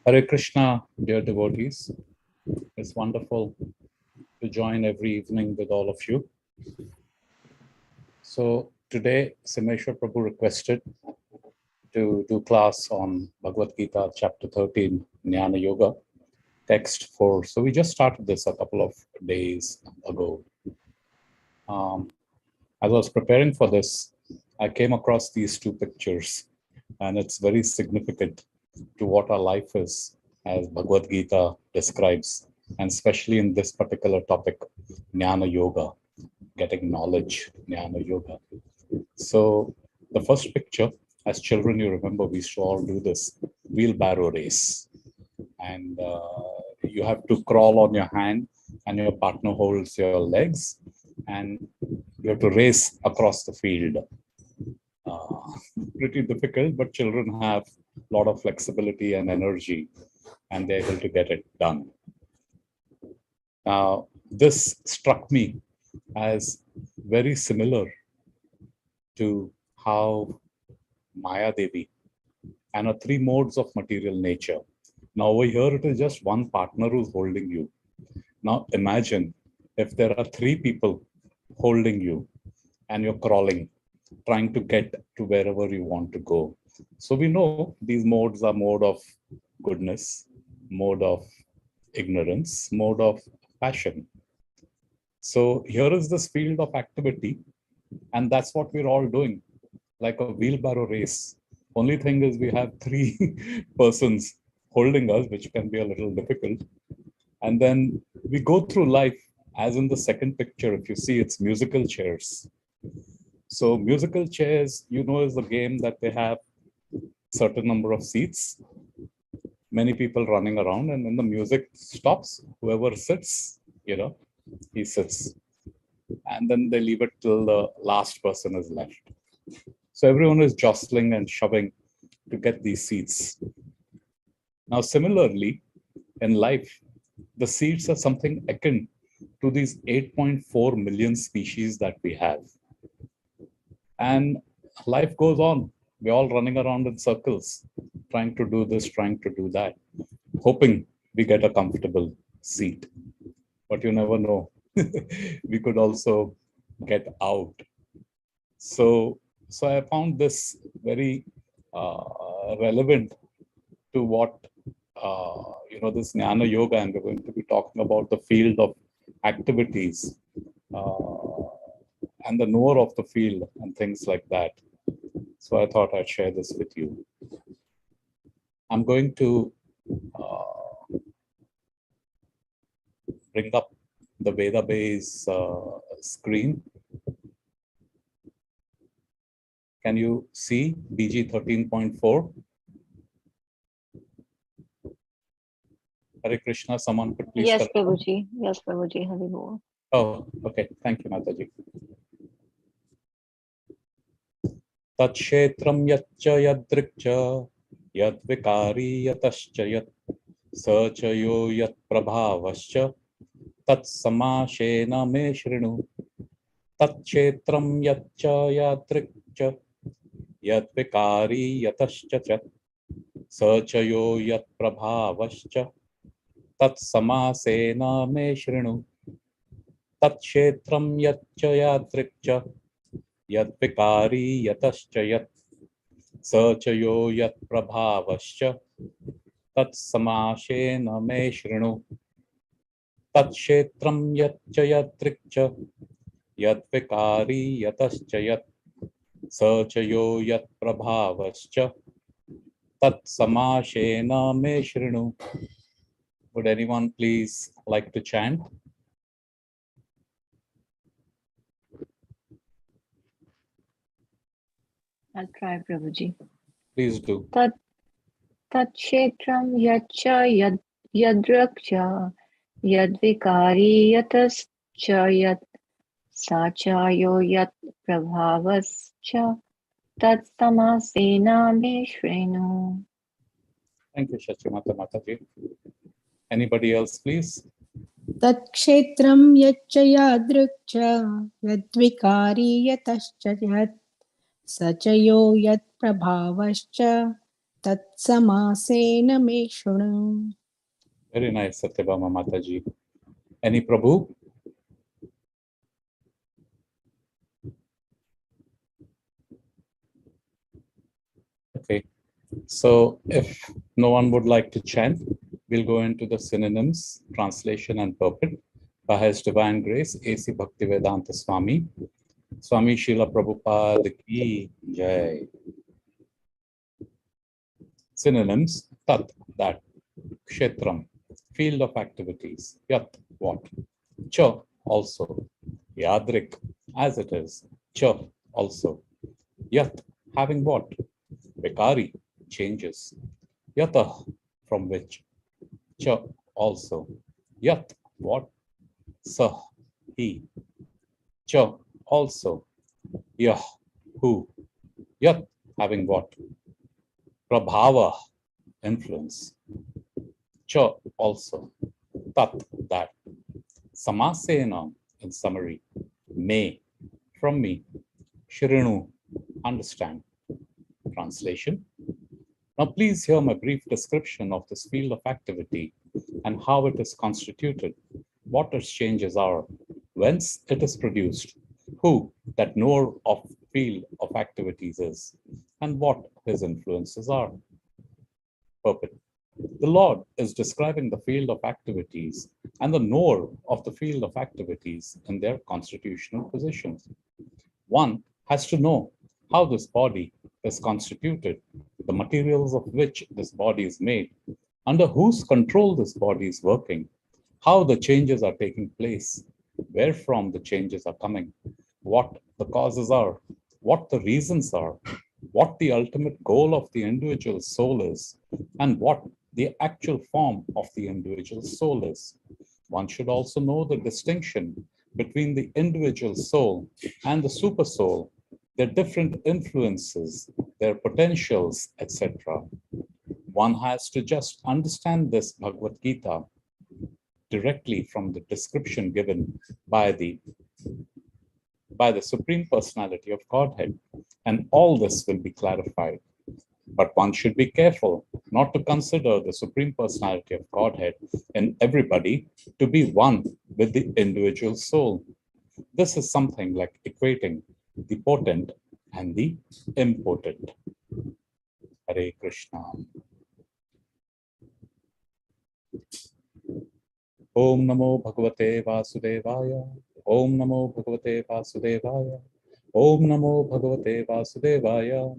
Hare Krishna, dear devotees. It's wonderful to join every evening with all of you. So today, Simeshwar Prabhu requested to do class on Bhagavad Gita, chapter 13, Nyana Yoga, text 4. So we just started this a couple of days ago. As I was preparing for this, I came across these two pictures, and it's very significant to what our life is, as Bhagavad Gita describes, and especially in this particular topic, Nyana Yoga, getting knowledge, Nyana Yoga. So the first picture, as children, you remember we used to all do this wheelbarrow race. And you have to crawl on your hand and your partner holds your legs and you have to race across the field. Pretty difficult, but children have a lot of flexibility and energy and they're able to get it done. Now, this struck me as very similar to how Maya Devi and her three modes of material nature. Now over here, it is just one partner who's holding you. Now imagine if there are three people holding you and you're crawling, trying to get to wherever you want to go. So we know these modes are mode of goodness, mode of ignorance, mode of passion. So here is this field of activity, and that's what we're all doing, like a wheelbarrow race. Only thing is we have three persons holding us, which can be a little difficult. And then we go through life, as in the second picture, if you see, it's musical chairs. So musical chairs, you know, is a game that they have certain number of seats, many people running around, and when the music stops, whoever sits, he sits. And then they leave it till the last person is left. So everyone is jostling and shoving to get these seats. Now, similarly, in life, the seeds are something akin to these 8.4 million species that we have. And life goes on. We're all running around in circles, trying to do this, trying to do that, hoping we get a comfortable seat. But you never know. We could also get out. So I found this very relevant to what this Nyana Yoga, and we're going to be talking about the field of activities and the knower of the field and things like that. So I thought I'd share this with you. I'm going to bring up the Veda Base screen. Can you see BG 13.4? Hare Krishna, someone could please. Yes, Prabhuji. Yes, Prabhuji. Hare Bol. Oh, okay. Thank you, Mataji. Tat kshetram yaccha yadrikcha yad vikari yatascha yat sachayo yat prabhavascha tat samashena me shrinu. Tat kshetram yaccha yadrikcha yad vikari yatascha yat sachayo yat prabhavascha tat samasena me shrinu. Tat kshetram yaccha yadrikcha yad vikari yatascha yat sachayo yat prabhavascha tat samashena me shrinu. Tat kshetram yaccha yadrikcha yad vikari yatascha yat sachayo yat prabhavascha tat samashena me shrinu. Would anyone please like to chant? I'll try, Prabhuji. Please do. Tat kshetram yaccha yadraksha yadvikari yatascha yat sachayo yat prabhavascha tat samasena me shrinu. Thank you, Shachimata Mataji. Anybody else, please? Tat kshetram yaccha yadrikcha yadvikari yatascha yat sachayo yat prabhavascha तत्समासेन मे शृणु. Very nice, Satyabhama Mataji. Any Prabhu? Okay, so if no one would like to chant, we'll go into the synonyms, translation and purport by His Divine Grace, A.C. Bhaktivedanta Swami. Swami Srila Prabhupada ki jai. Synonyms: Tat, that; Kshetram, field of activities; Yat, what; Cha, also; Yadrik, as it is; Cha, also; Yat, having what; Vikari, changes; Yatah, from which; Cha, also; Yat, what; Sah, he; Cha, also; Yah, who; Yat, having what; Prabhava, influence; Cha, also; Tat, that; Samasena, in summary; Me, from me; Shrinu, understand. Translation. Now please hear my brief description of this field of activity and how it is constituted, what its changes are, whence it is produced, who that knower of field of activities is, and what his influences are. Purport. The Lord is describing the field of activities and the knower of the field of activities in their constitutional positions. One has to know how this body is constituted, the materials of which this body is made, under whose control this body is working, how the changes are taking place, where from the changes are coming, what the causes are, what the reasons are, what the ultimate goal of the individual soul is, and what the actual form of the individual soul is. One should also know the distinction between the individual soul and the super soul, their different influences, their potentials, etc. One has to just understand this Bhagavad Gita directly from the description given by the Supreme Personality of Godhead, and all this will be clarified. But one should be careful not to consider the Supreme Personality of Godhead in everybody to be one with the individual soul. This is something like equating the potent and the impotent. Hare Krishna. Om Namo Bhagavate Vasudevaya. Om Namo Bhagavate Vasudevaya. Om Namo Bhagavate Vasudevaya.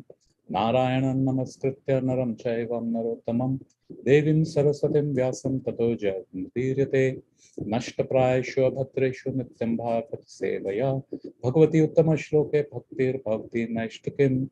Narayanam Namaskritya Naram Chaivam Narottamam Devim Saraswatim Vyasam Tato Jayamudíryate Nashtaprayeshu Bhatreshu Nityam Bhagavati Sevaya Bhagavati Uttama Shloke Bhaktir Bhakti Naishtakim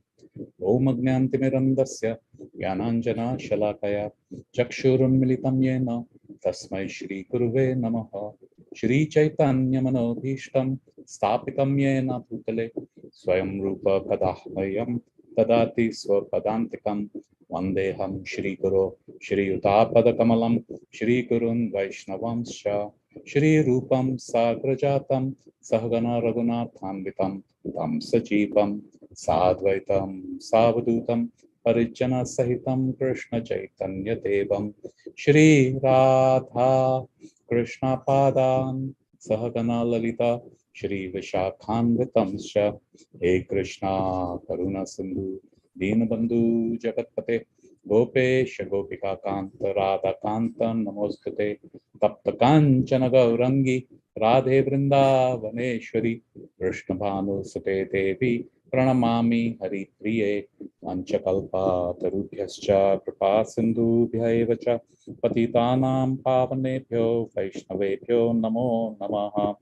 Om Agnyantimiramdasya Jnananjana Shalakaya Chakshurum Militam Yena Tasmai Shri Guruve Namaha Shri Chaitanya Manobhishtam Stapitam Yena Bhutale Swayam Rupa Kadahmayam Tadati Swapadantikam Vandeham Shri Guru Shri Utapadakamalam Shri Gurun Vaishnavamscha Shri Rupam Sagrajatam Sahagana Raghunathanvitam Tam Sajipam Sadvaitam Savadutam Parijana Sahitam Krishna Chaitanya Devam Shri Radha Krishna Padan Sahagana Lalita Shri Vishakhanvitam Sha He Krishna Karuna Sindhu Dinabandhu Jagatpate Gopesh Gopika Kanta Radha Kanta Namostate Tapta Kanchana Gaurangi Radhe Vrindavaneshwari Krishna Bhanu Sute Devi Pranamami Hari Priye Vanchakalpa Tarubhyascha Kripa Sindhubhya Vacha Patitanam Pavanebhyo Vaishnavebhyo Namo Namaha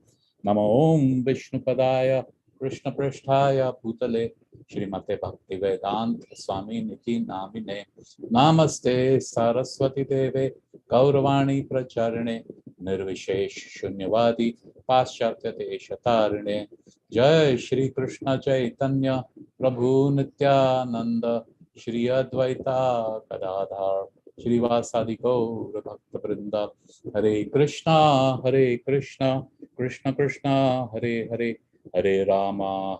Namo Om Vishnupadaya Krishna Pristhaya Bhutale Srimate Bhaktivedanta Swami Niti Namine Namaste Saraswati Deve Gauravani Pracharane Nirvishesh Shunyavadi Paschatya Deshatarine Jai Shri Krishna Chaitanya Prabhu Nityananda Shri Advaita Gadadhar Shri Vasadi Gaura Bhakta Vrinda Hare Krishna Krishna Krishna Hare Hare Hare Rama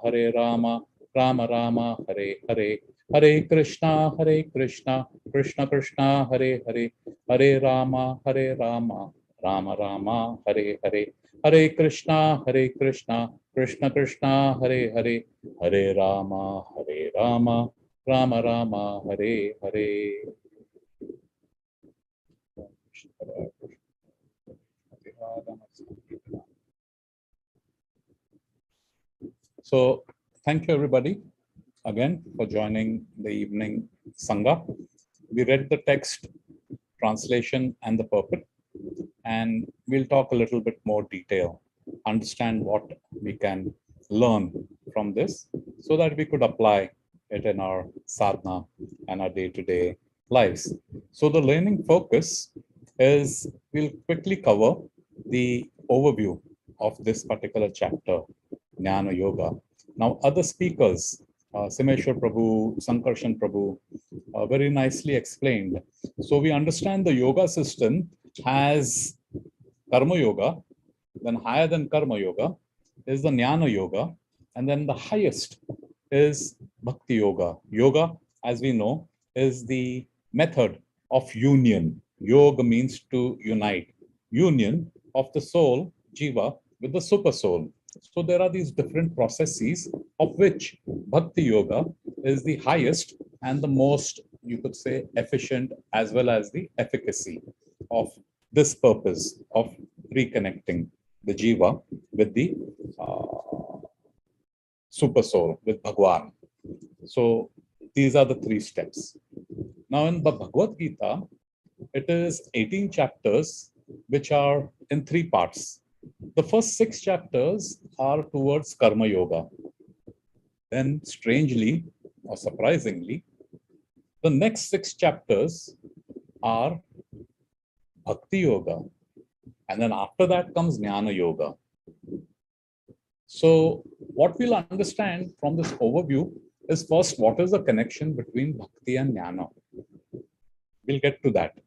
Rama Rama Hare Hare Hare Krishna Krishna Krishna Krishna Hare Hare, Hare Rama Rama, Rama Rama Hare Hare, Hare Krishna Krishna Krishna Hare Hare, Hare Rama Rama, Rama Rama Hare Hare. So thank you everybody again for joining the evening Sangha. We read the text, translation and the purport, and we'll talk a little bit more detail, understand what we can learn from this so that we could apply it in our sadhana and our day-to-day lives. So the learning focus is we'll quickly cover the overview of this particular chapter, Nyana Yoga. Now, other speakers, Simeshwar Prabhu, Sankarshan Prabhu, very nicely explained. So we understand the yoga system has Karma Yoga, then higher than Karma Yoga is the Nyana Yoga, and then the highest is Bhakti Yoga. Yoga, as we know, is the method of union. Yoga means to unite. Union of the soul, Jiva, with the super soul. So there are these different processes of which Bhakti Yoga is the highest and the most, you could say, efficient as well as the efficacy of this purpose of reconnecting the Jiva with the super soul, with Bhagwan. So these are the 3 steps. Now in the Bhagavad Gita, it is 18 chapters which are in 3 parts. The first 6 chapters are towards Karma Yoga. Then strangely or surprisingly, the next 6 chapters are Bhakti Yoga. And then after that comes Nyana Yoga. So what we'll understand from this overview is first, what is the connection between Bhakti and Jnana? We'll get to that.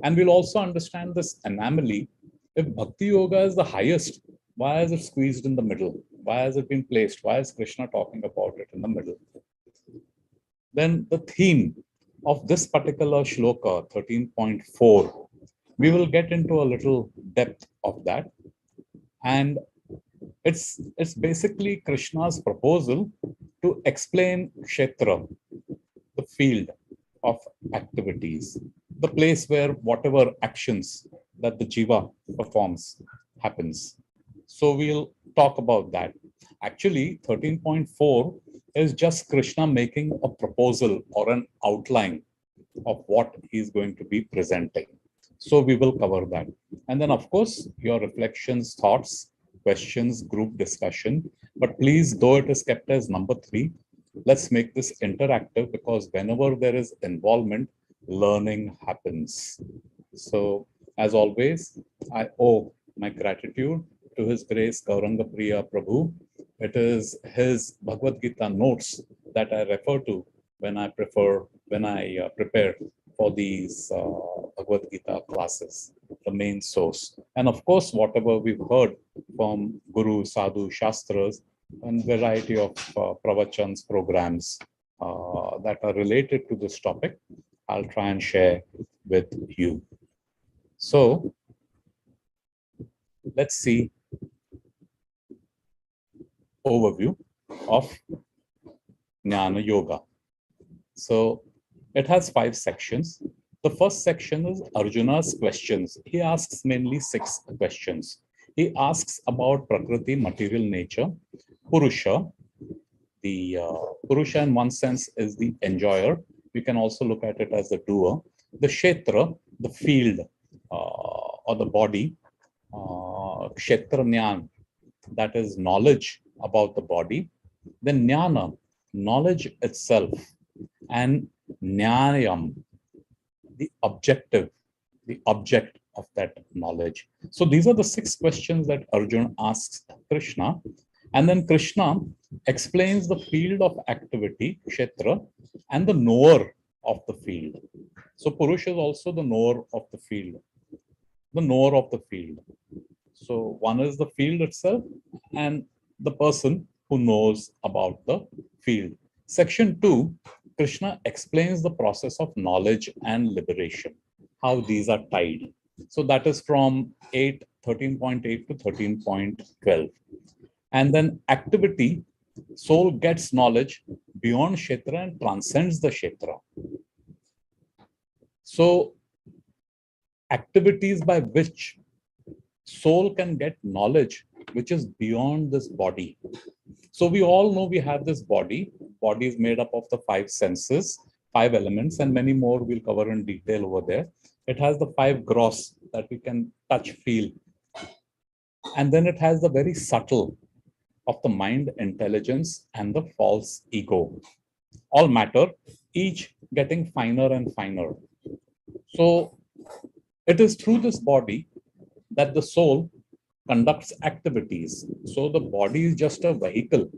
And we'll also understand this anomaly. If Bhakti Yoga is the highest, why is it squeezed in the middle? Why has it been placed? Why is Krishna talking about it in the middle? Then the theme of this particular shloka, 13.4, we will get into a little depth of that. And it's basically Krishna's proposal to explain Kshetra, the field of activities, the place where whatever actions that the Jiva performs happens. So we'll talk about that. Actually, 13.4 is just Krishna making a proposal or an outline of what he's going to be presenting. So we will cover that. And then, of course, your reflections, thoughts, questions, group discussion. But please, though it is kept as number 3, let's make this interactive, because whenever there is involvement, learning happens. So, as always, I owe my gratitude to His Grace Gauranga Priya Prabhu. It is his Bhagavad Gita notes that I refer to when I prepare for these Bhagavad Gita classes, the main source. And of course, whatever we've heard from Guru, Sadhu, Shastras, and variety of pravachans, programs that are related to this topic, I'll try and share with you. So, let's see overview of Nyana Yoga. So, it has 5 sections. The first section is Arjuna's questions. He asks mainly 6 questions. He asks about Prakriti, material nature, Purusha. The Purusha in one sense is the enjoyer. We can also look at it as the doer. The Kshetra, the field or the body. Kshetra Jnana, that is knowledge about the body. Then Jnana, knowledge itself. And Jnanayam, the object of that knowledge. So these are the 6 questions that Arjuna asks Krishna. And then Krishna explains the field of activity, Kshetra, and the knower of the field. So Purusha is also the knower of the field. The knower of the field. So one is the field itself and the person who knows about the field. Section 2 Krishna explains the process of knowledge and liberation, how these are tied. So that is from 13.8 to 13.12. And then activity, soul gets knowledge beyond Kshetra and transcends the Kshetra. So activities by which soul can get knowledge which is beyond this body. So we all know we have this body. Body is made up of the 5 senses, 5 elements, and many more we'll cover in detail over there. It has the 5 gross that we can touch, feel. And then it has the very subtle of the mind, intelligence, and the false ego. All matter, each getting finer and finer. So it is through this body that the soul conducts activities. So the body is just a vehicle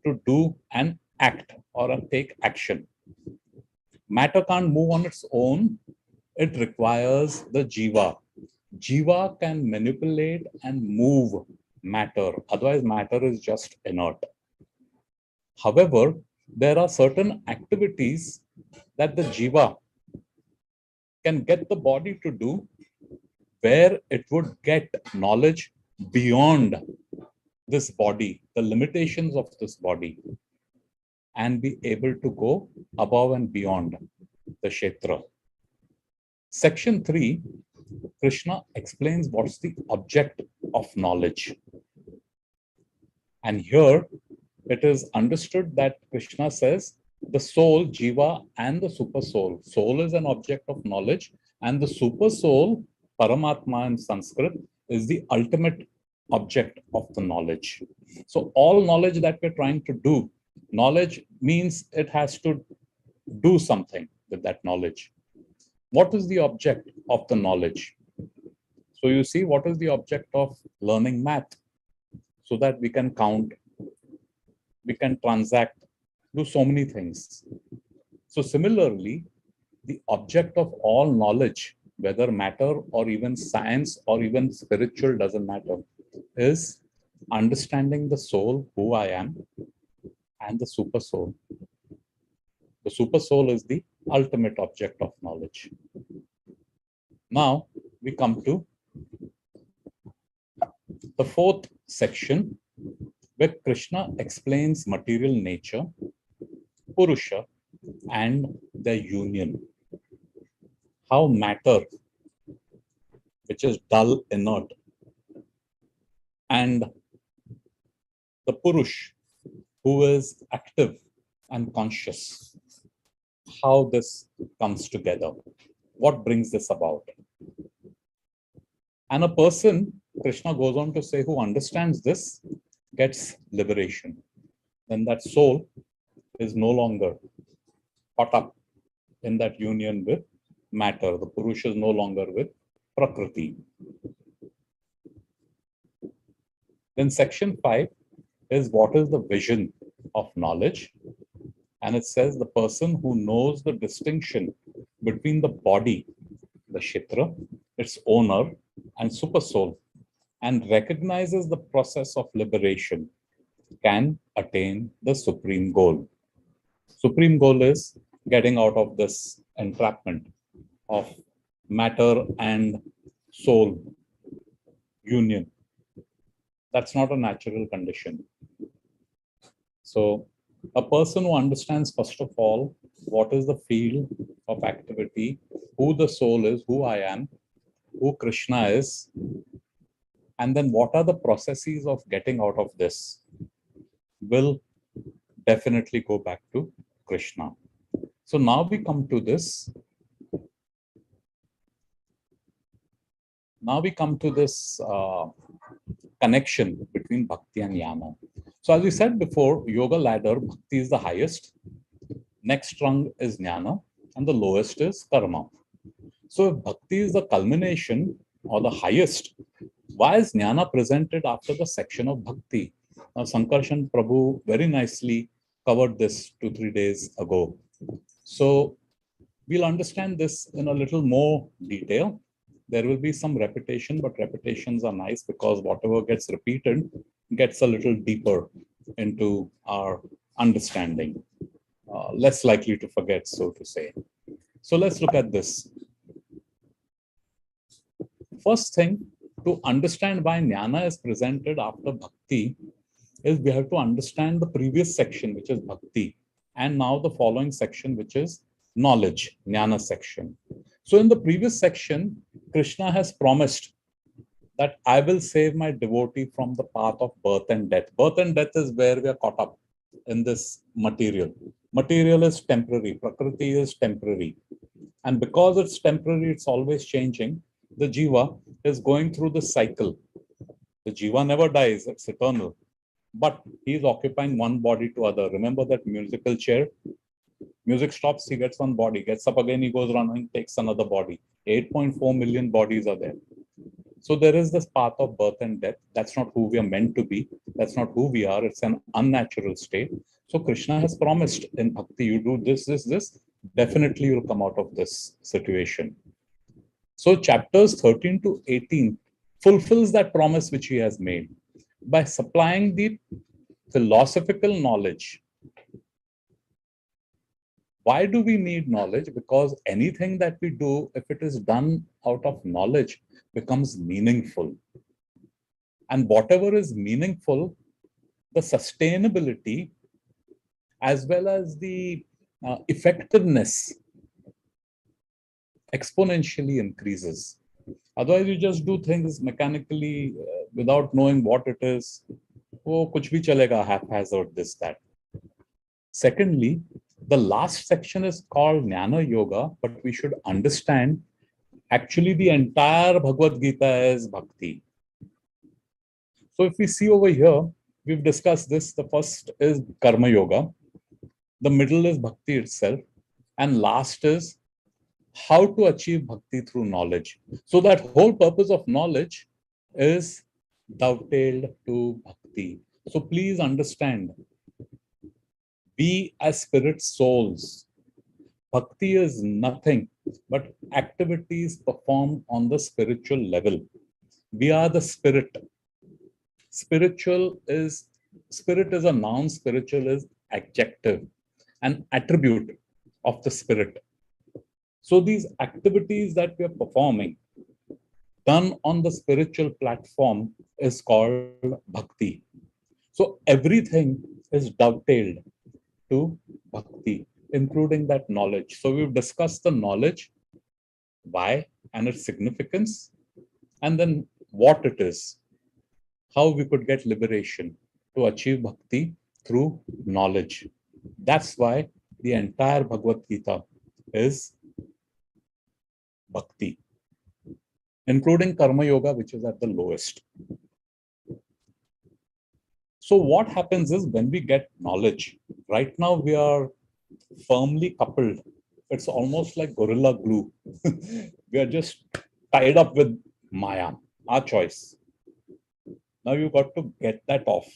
to do an act or take action. Matter can't move on its own. It requires the jiva. Jiva can manipulate and move matter. Otherwise, matter is just inert. However, there are certain activities that the jiva can get the body to do where it would get knowledge beyond this body, the limitations of this body, and be able to go above and beyond the Kshetra. Section 3, Krishna explains what's the object of knowledge. And here it is understood that Krishna says the soul, jiva, and the super soul. Soul is an object of knowledge, and the super soul, Paramatma in Sanskrit, is the ultimate object of the knowledge. So all knowledge that we're trying to do, knowledge means it has to do something with that knowledge. What is the object of the knowledge? So you see, what is the object of learning math? So that we can count, we can transact, do so many things. So similarly, the object of all knowledge, whether matter or even science or even spiritual, doesn't matter, is understanding the soul, who I am, and the super soul. The super soul is the ultimate object of knowledge. Now we come to the 4th section, where Krishna explains material nature, Purusha, and their union. How matter, which is dull, inert, and the Purush, who is active and conscious, how this comes together, what brings this about. And a person, Krishna goes on to say, who understands this gets liberation. Then that soul is no longer caught up in that union with matter. The Purusha is no longer with Prakriti. Then section 5 is what is the vision of knowledge. And it says the person who knows the distinction between the body, the Kshetra, its owner, and super soul, and recognizes the process of liberation, can attain the supreme goal. Supreme goal is getting out of this entrapment of matter and soul union. That's not a natural condition. So a person who understands, first of all, what is the field of activity, who the soul is, who I am, who Krishna is, and then what are the processes of getting out of this, will definitely go back to Krishna. So now we come to this. Now we come to this connection between Bhakti and Yama. So as we said before, yoga ladder, Bhakti is the highest. Next rung is Jnana, and the lowest is Karma. So if Bhakti is the culmination or the highest, why is Jnana presented after the section of Bhakti? Now, Sankarshan Prabhu very nicely covered this 2-3 days ago. So we'll understand this in a little more detail. There will be some repetition, but repetitions are nice because whatever gets repeated gets a little deeper into our understanding. less likely to forget, so to say. So let's look at this. First thing, to understand why Jnana is presented after Bhakti is we have to understand the previous section, which is Bhakti, and now the following section, which is knowledge, Jnana section. So in the previous section, Krishna has promised that I will save my devotee from the path of birth and death. Birth and death is where we are caught up in this material. Material is temporary, Prakriti is temporary. And because it's temporary, it's always changing. The Jiva is going through the cycle. The Jiva never dies, it's eternal. But he is occupying one body to other. Remember that musical chair? Music stops, he gets one body, gets up again, he goes running, takes another body. 8.4 million bodies are there. So there is this path of birth and death. That's not who we are meant to be. That's not who we are. It's an unnatural state. So Krishna has promised in Bhakti, you do this, this, definitely you'll come out of this situation. So chapters 13 to 18 fulfills that promise which he has made by supplying the philosophical knowledge. Why do we need knowledge? Because anything that we do, if it is done out of knowledge, becomes meaningful. And whatever is meaningful, the sustainability as well as the effectiveness exponentially increases. Otherwise, you just do things mechanically without knowing what it is. Oh, kuch bhi chalega, haphazard, this, that. Secondly, the last section is called Nyana Yoga, but we should understand actually the entire Bhagavad Gita is Bhakti. So if we see over here, we've discussed this. The first is Karma Yoga. The middle is Bhakti itself. And last is how to achieve Bhakti through knowledge. So that whole purpose of knowledge is dovetailed to Bhakti. So please understand, we as spirit souls, Bhakti is nothing but activities performed on the spiritual level. We are the spirit. Spirit is a noun, spiritual is adjective, an attribute of the spirit. So these activities that we are performing, done on the spiritual platform, is called Bhakti. So everything is dovetailed to Bhakti, including that knowledge. So we've discussed the knowledge, why and its significance, and then what it is, how we could get liberation to achieve Bhakti through knowledge. That's why the entire Bhagavad Gita is Bhakti, including Karma Yoga, which is at the lowest. So what happens is when we get knowledge, right now we are firmly coupled. It's almost like gorilla glue. We are just tied up with Maya, our choice. Now you've got to get that off.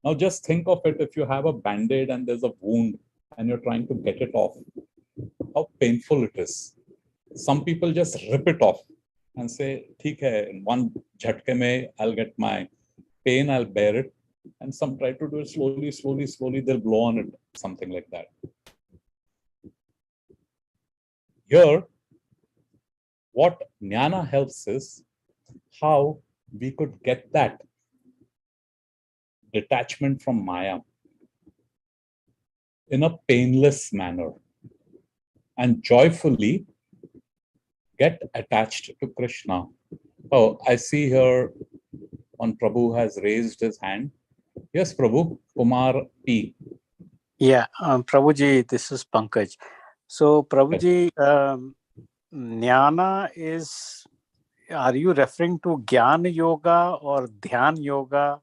Now just think of it, if you have a band-aid and there's a wound and you're trying to get it off, how painful it is. Some people just rip it off and say, "Theek hai, in one jhatke mein, I'll get my pain, I'll bear it." And some try to do it slowly, slowly, slowly, they'll blow on it, something like that. Here, what Jnana helps is how we could get that detachment from Maya in a painless manner and joyfully get attached to Krishna. Oh, I see here one Prabhu has raised his hand. Yes, Prabhu, Kumar P. Yeah, Prabhuji, this is Pankaj. So, Prabhuji, Jnana is, are you referring to Jnana Yoga or Dhyan Yoga?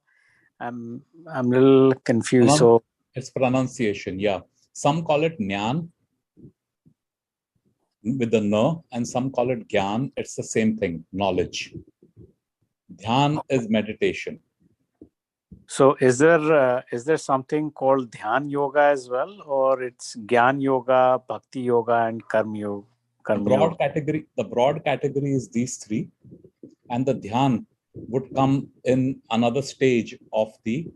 I'm a little confused. So it's pronunciation, yeah. Some call it Jnana with the na, and some call it Gyan. It's the same thing, knowledge. Dhyan is meditation. So is there something called Dhyan Yoga as well, or it's Gyan Yoga, Bhakti Yoga, and Karma Yoga? The broad category is these three, and the Dhyan would come in another stage of the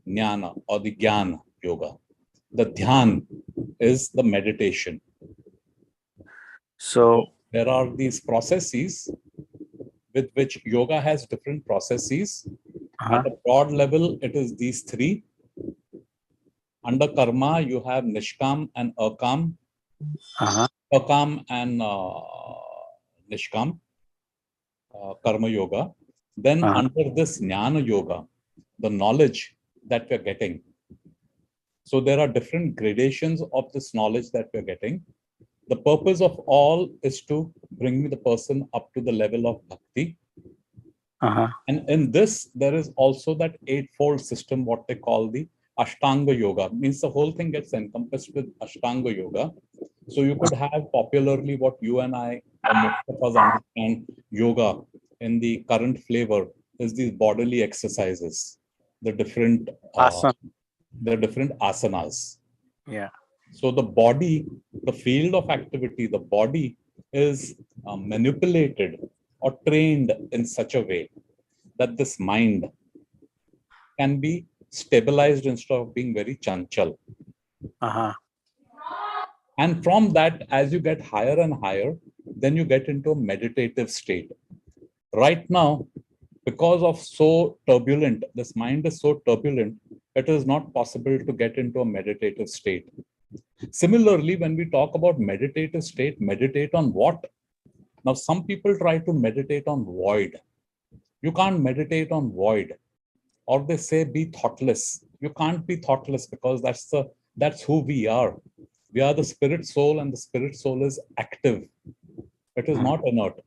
Jnana or the Gyan Yoga. The dhyan is the meditation. So There are these processes with which yoga has different processes. At a broad level, it is these three. Under karma, you have nishkam and akam, akam and nishkam, karma yoga. Then under this Nyana Yoga, the knowledge that we're getting. So there are different gradations of this knowledge that we're getting. The purpose of all is to bring the person up to the level of bhakti. And in this, there is also that eightfold system, what they call the Ashtanga Yoga. Means the whole thing gets encompassed with Ashtanga Yoga. So you could have popularly what you and I, or most of us understand yoga in the current flavor is these bodily exercises, the different asanas. Yeah. So the body, the field of activity, the body is manipulated or trained in such a way that this mind can be stabilized instead of being very chanchal. And from that, as you get higher and higher, then you get into a meditative state. Right now, because of so turbulent, this mind is so turbulent, it is not possible to get into a meditative state. Similarly, when we talk about meditative state, meditate on what? Now, some people try to meditate on void. You can't meditate on void. Or they say be thoughtless. You can't be thoughtless because that's who we are. We are the spirit soul, and the spirit soul is active. It is not inert.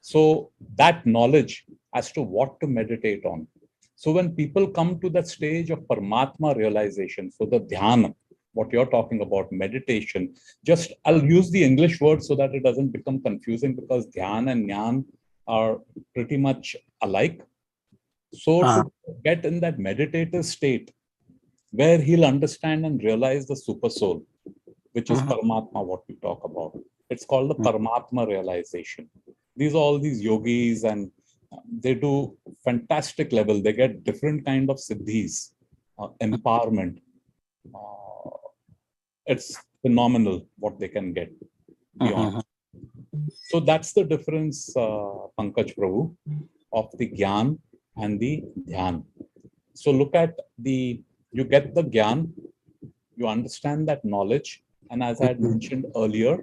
So that knowledge as to what to meditate on. So when people come to that stage of Paramatma realization, so the dhyana, what you're talking about, meditation, just I'll use the English word so that it doesn't become confusing because dhyan and jnana are pretty much alike. So to get in that meditative state where he'll understand and realize the super soul, which is Paramatma, what we talk about. It's called the Paramatma realization. These are all these yogis and they do fantastic level. They get different kind of siddhis, empowerment. It's phenomenal what they can get beyond. So that's the difference, Pankaj Prabhu, of the Gyan and the Dhyan. So look at you get the Gyan, you understand that knowledge. And as I had mentioned earlier,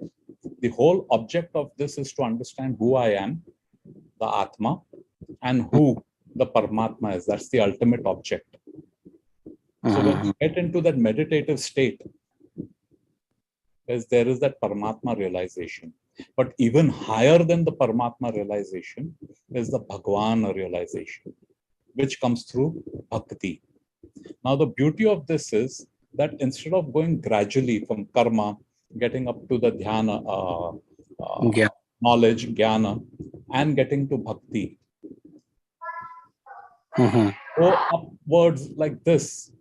the whole object of this is to understand who I am, the Atma, and who the Paramatma is. That's the ultimate object. So when you get into that meditative state, there is that Paramatma realization. But even higher than the Paramatma realization is the Bhagwan realization, which comes through bhakti. Now, the beauty of this is that instead of going gradually from karma, getting up to the dhyana, knowledge, jnana, and getting to bhakti, go upwards like this.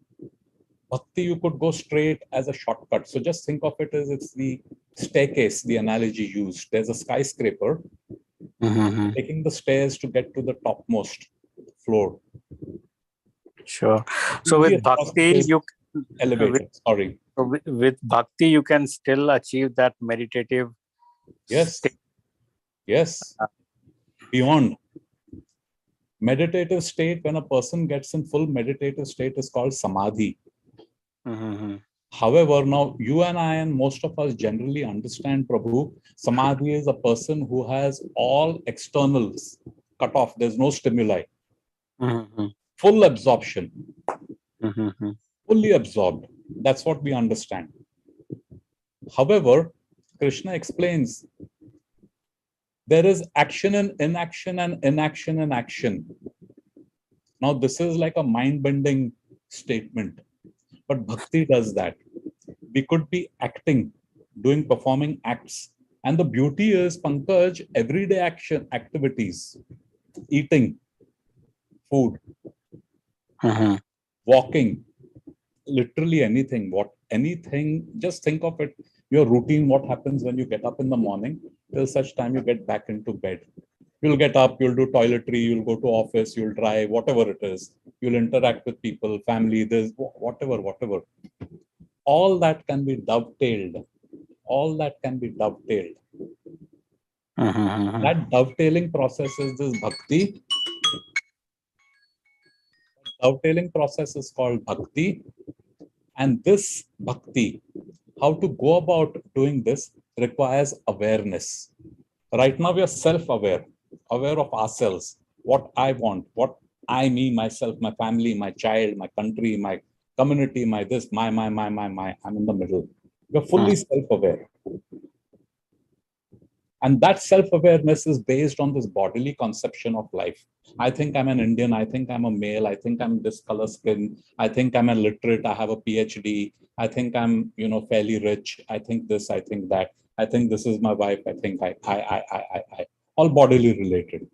Bhakti, you could go straight as a shortcut. So just think of it as it's the staircase, the analogy used. There's a skyscraper, taking the stairs to get to the topmost floor. Sure. So with bhakti, you elevated. Sorry. So with bhakti, you can still achieve that meditative. Yes. state. Yes. Beyond. Meditative state, when a person gets in full meditative state, is called samadhi. However, now you and I and most of us generally understand, Prabhu, samadhi is a person who has all externals cut off. There's no stimuli. Full absorption. Fully absorbed. That's what we understand. However, Krishna explains there is action and inaction and inaction and action. Now, this is like a mind-bending statement. But bhakti does that. We could be acting, performing acts. And the beauty is, Pankaj, everyday action, activities, eating, food, walking, literally anything, just think of it, your routine, what happens when you get up in the morning, till such time you get back into bed. You'll get up, you'll do toiletry, you'll go to office, you'll drive, whatever it is. You'll interact with people, family, there's whatever. All that can be dovetailed. All that can be dovetailed. That dovetailing process is this bhakti. Dovetailing process is called bhakti. And this bhakti, how to go about doing this, requires awareness. Right now, we are self-aware, aware of ourselves, what I want, what I, me, myself, my family, my child, my country, my community, my this, my. I'm in the middle. We're fully self-aware. And that self-awareness is based on this bodily conception of life. I think I'm an Indian. I think I'm a male. I think I'm this color skin. I think I'm a literate. I have a PhD. I think I'm, fairly rich. I think this. I think that. I think this is my wife. I think I. All bodily related.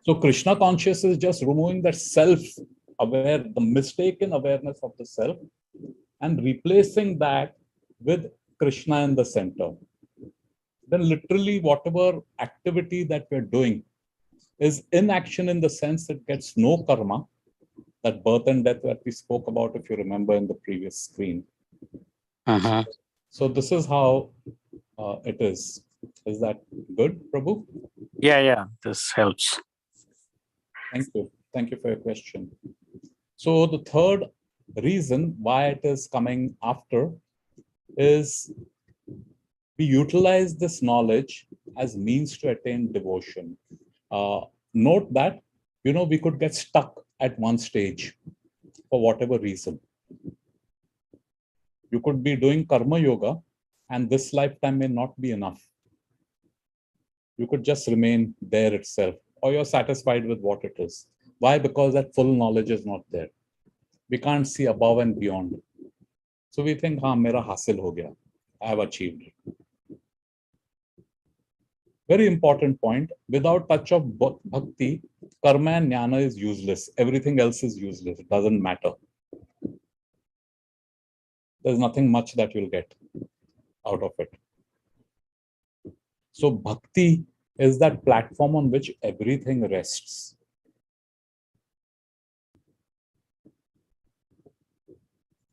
So Krishna conscious is just removing that self-aware, the mistaken awareness of the self, and replacing that with Krishna in the center. Then literally whatever activity that we're doing is inaction in the sense it gets no karma, that birth and death that we spoke about, if you remember in the previous screen. So this is how it is. Is that good, Prabhu? Yeah, this helps. Thank you. Thank you for your question. So the third reason why it is coming after is we utilize this knowledge as means to attain devotion. Note that, we could get stuck at one stage for whatever reason. You could be doing karma yoga and this lifetime may not be enough. You could just remain there itself, or you're satisfied with what it is. Why? Because that full knowledge is not there. We can't see above and beyond. So we think, mera hasil ho gaya. I have achieved it. Very important point. Without touch of bhakti, karma and jnana is useless. Everything else is useless. It doesn't matter. There's nothing much that you'll get out of it. So bhakti is that platform on which everything rests.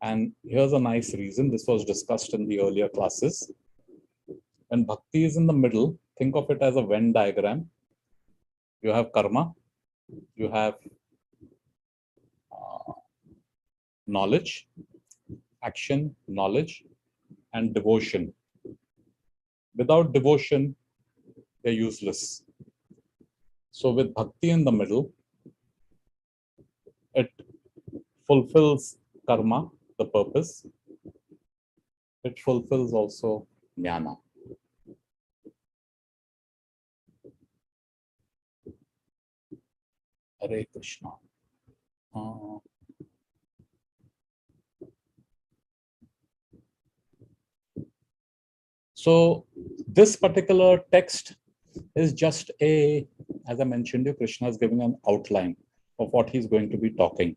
And here's a nice reason. This was discussed in the earlier classes. When bhakti is in the middle, think of it as a Venn diagram. You have karma, you have knowledge, action, knowledge, and devotion. Without devotion, they're useless. So with bhakti in the middle, it fulfills karma, the purpose. It fulfills also jnana. Hare Krishna. So this particular text is just as I mentioned, Krishna is giving an outline of what he's going to be talking.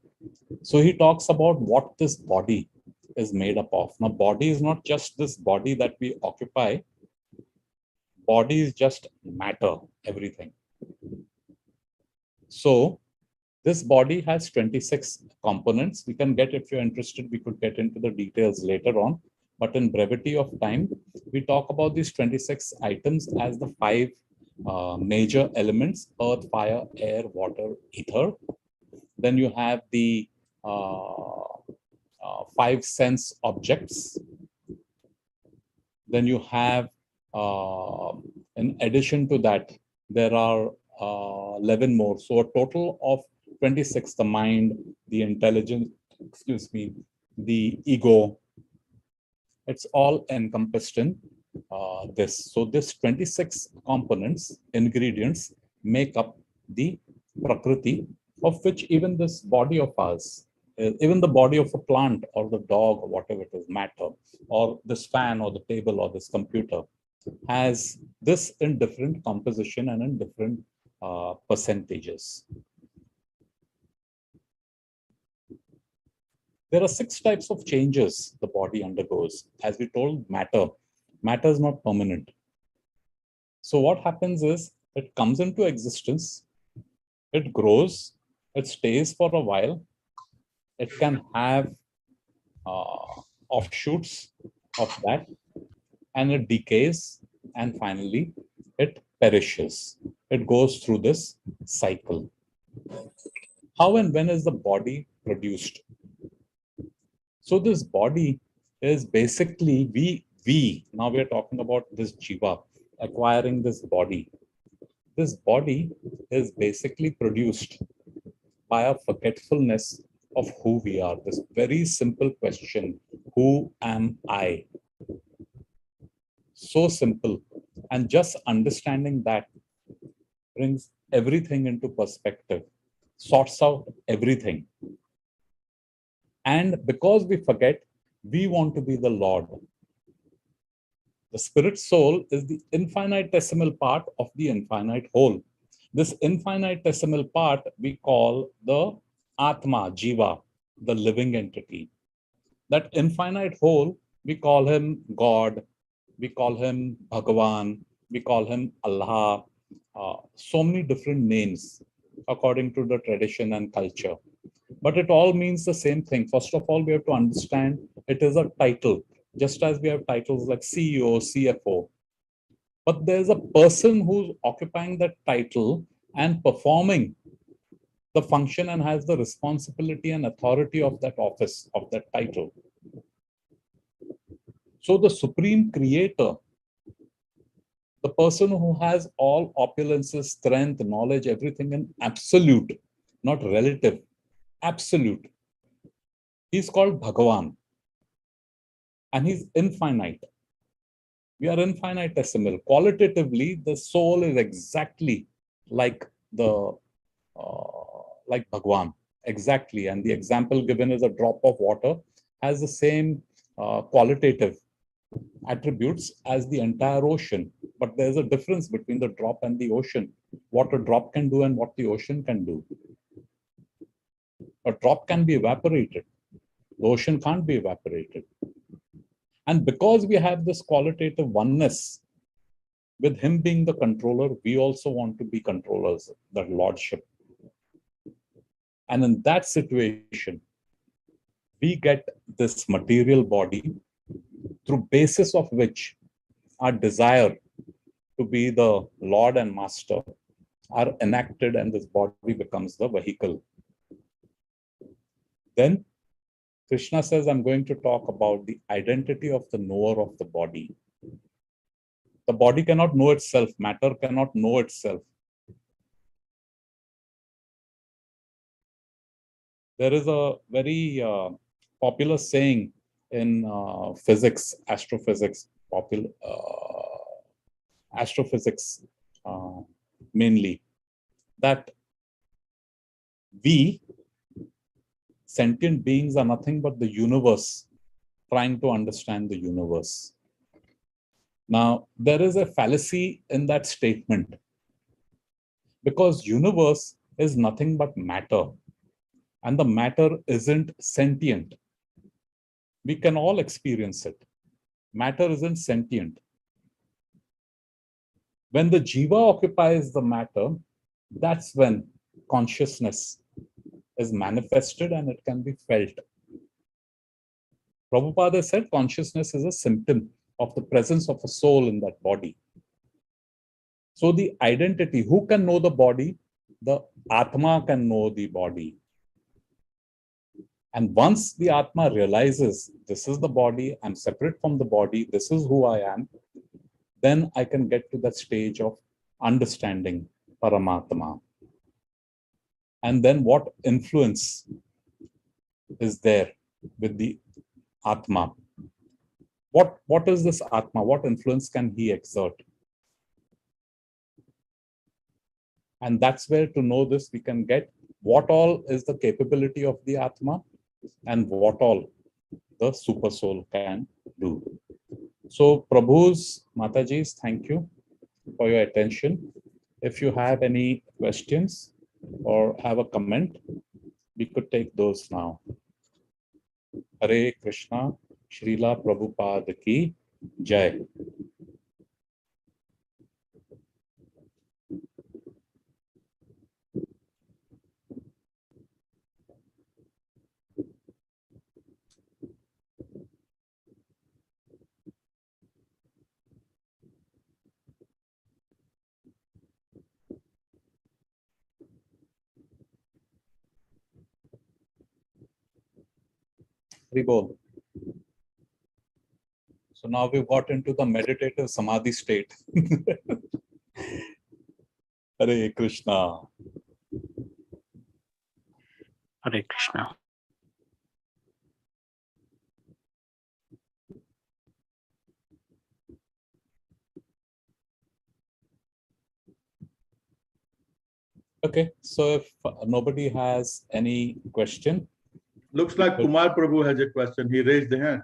So he talks about what this body is made up of. Now, body is not just this body that we occupy. Body is just matter, everything. So this body has 26 components. We can get, if you're interested, we could get into the details later on. But in brevity of time, we talk about these 26 items as the 5 major elements: earth, fire, air, water, ether. Then you have the 5 sense objects. Then you have, in addition to that, there are 11 more. So a total of 26, the mind, the intelligence, the ego, it's all encompassed in this. So this 26 components, ingredients, make up the prakriti, of which even this body of ours, even the body of a plant or the dog or whatever it is, matter, or this fan or the table or this computer, has this in different composition and in different percentages. There are 6 types of changes the body undergoes. As we told, matter is not permanent. So what happens is it comes into existence, it grows, it stays for a while, it can have offshoots of that, and it decays, and finally it perishes. It goes through this cycle. How and when is the body produced? So this body is basically now we are talking about this jiva acquiring this body. This body is basically produced by a forgetfulness of who we are. This very simple question, who am I? So simple. And just understanding that brings everything into perspective, sorts out everything. And because we forget, we want to be the Lord. The spirit soul is the infinitesimal part of the infinite whole. This infinitesimal part we call the Atma, Jiva, the living entity. That infinite whole, we call him God, we call him Bhagavan, we call him Allah, so many different names according to the tradition and culture. But it all means the same thing. First of all, we have to understand it is a title, just as we have titles like CEO, CFO. But there's a person who's occupying that title and performing the function and has the responsibility and authority of that office, of that title. So the supreme creator, the person who has all opulences, strength, knowledge, everything in absolute, not relative, absolute. He's called Bhagavan. And he's infinite. We are infinitesimal. Qualitatively, the soul is exactly like like Bhagwan, exactly. And the example given is a drop of water has the same qualitative attributes as the entire ocean. But there's a difference between the drop and the ocean. What a drop can do and what the ocean can do. A drop can be evaporated. The ocean can't be evaporated. And because we have this qualitative oneness, with him being the controller, we also want to be controllers, that lordship. And in that situation, we get this material body through basis of which our desire to be the Lord and Master are enacted, and this body becomes the vehicle. Then Krishna says, I'm going to talk about the identity of the knower of the body. The body cannot know itself. Matter cannot know itself. There is a very popular saying in physics, astrophysics, astrophysics mainly, that we, sentient beings, are nothing but the universe trying to understand the universe. Now, there is a fallacy in that statement, because universe is nothing but matter, and the matter isn't sentient. We can all experience it. Matter isn't sentient. When the jiva occupies the matter, that's when consciousness is manifested and it can be felt. Prabhupada said consciousness is a symptom of the presence of a soul in that body. So the identity, who can know the body? The Atma can know the body. And once the Atma realizes, this is the body, I'm separate from the body, this is who I am, then I can get to that stage of understanding Paramatma. And then what influence is there with the Atma? What is this Atma? What influence can he exert? And that's where, to know this, we can get what all is the capability of the Atma and what all the super soul can do. So Prabhu's, Mataji's, thank you for your attention. If you have any questions or have a comment, we could take those now. Hare Krishna, Srila Prabhupada ki Jai. Haribol. So now we've got into the meditative samadhi state. Hare Krishna. Hare Krishna. Okay, so if nobody has any question. Looks like Kumar Prabhu has a question. He raised the hand.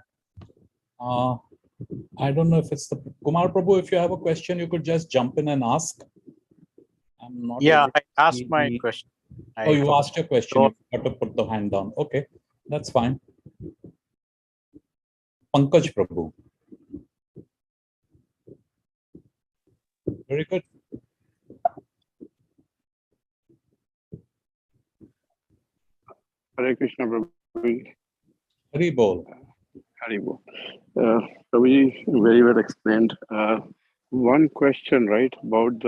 I don't know if it's the Kumar Prabhu. If you have a question, you could just jump in and ask. I'm not. Yeah, able to I asked see my the- question. Oh, you forgot. asked your question. You got to put the hand down. Okay, that's fine. Pankaj Prabhu. Very good. Hare Krishna, Prabhuji. Hari Bol. Haribo. Prabhuji, very well explained. One question, right, about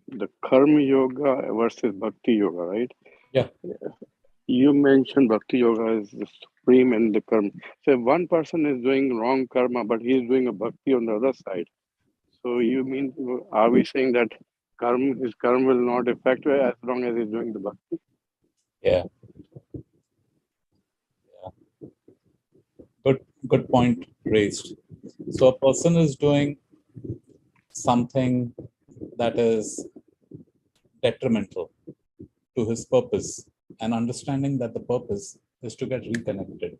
the Karma Yoga versus Bhakti Yoga, right? Yeah. You mentioned Bhakti Yoga is the supreme and the karma. So if one person is doing wrong karma, but he is doing a bhakti on the other side. So you mean, are we saying that his karma will not affect him as long as he's doing the bhakti? Yeah. Good point raised. So a person is doing something that is detrimental to his purpose, and understanding that the purpose is to get reconnected.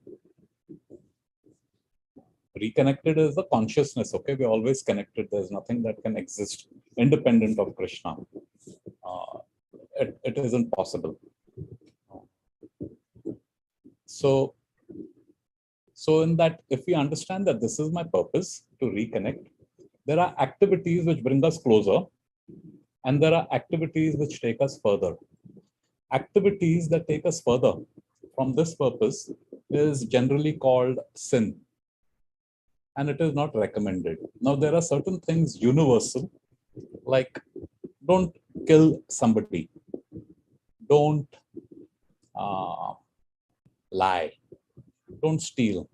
Reconnected is the consciousness. Okay, we're always connected. There's nothing that can exist independent of Krishna. It isn't possible. So in that, if we understand that this is my purpose to reconnect, there are activities which bring us closer, and there are activities which take us further. Activities that take us further from this purpose is generally called sin, and it is not recommended. Now, there are certain things universal, like don't kill somebody, don't lie, don't steal,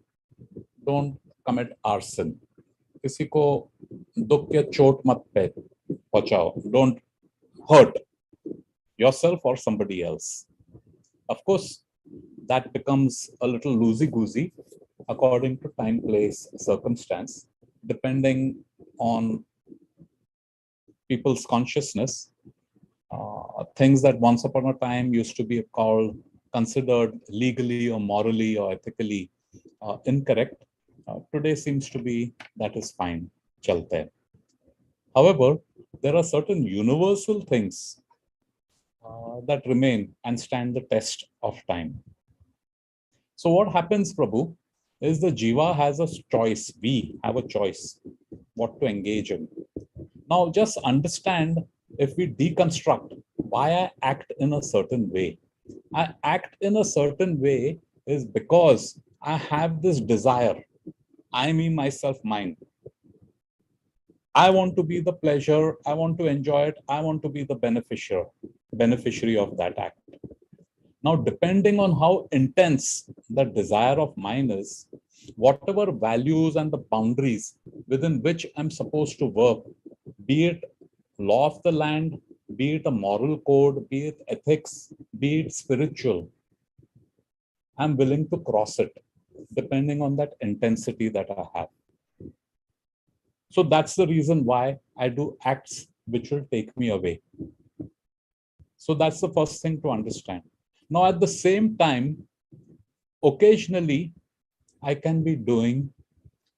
don't commit arson, किसी को दुख या चोट मत पहुंचाओ, don't hurt yourself or somebody else. Of course, that becomes a little loosey-goosey according to time, place, circumstance, depending on people's consciousness. Things that once upon a time used to be considered legally or morally or ethically incorrect, today seems to be that is fine, chalte. However, there are certain universal things that remain and stand the test of time. So what happens, Prabhu, is the jiva has a choice. We have a choice what to engage in. Now, just understand, if we deconstruct why I act in a certain way. I act in a certain way is because I have this desire. I, me, myself, mine. I want to be the pleasure. I want to enjoy it. I want to be the beneficiary of that act. Now, depending on how intense the desire of mine is, whatever values and the boundaries within which I'm supposed to work, be it law of the land, be it a moral code, be it ethics, be it spiritual, I'm willing to cross it depending on that intensity that I have. So that's the reason why I do acts which will take me away. So that's the first thing to understand. Now, at the same time, occasionally, I can be doing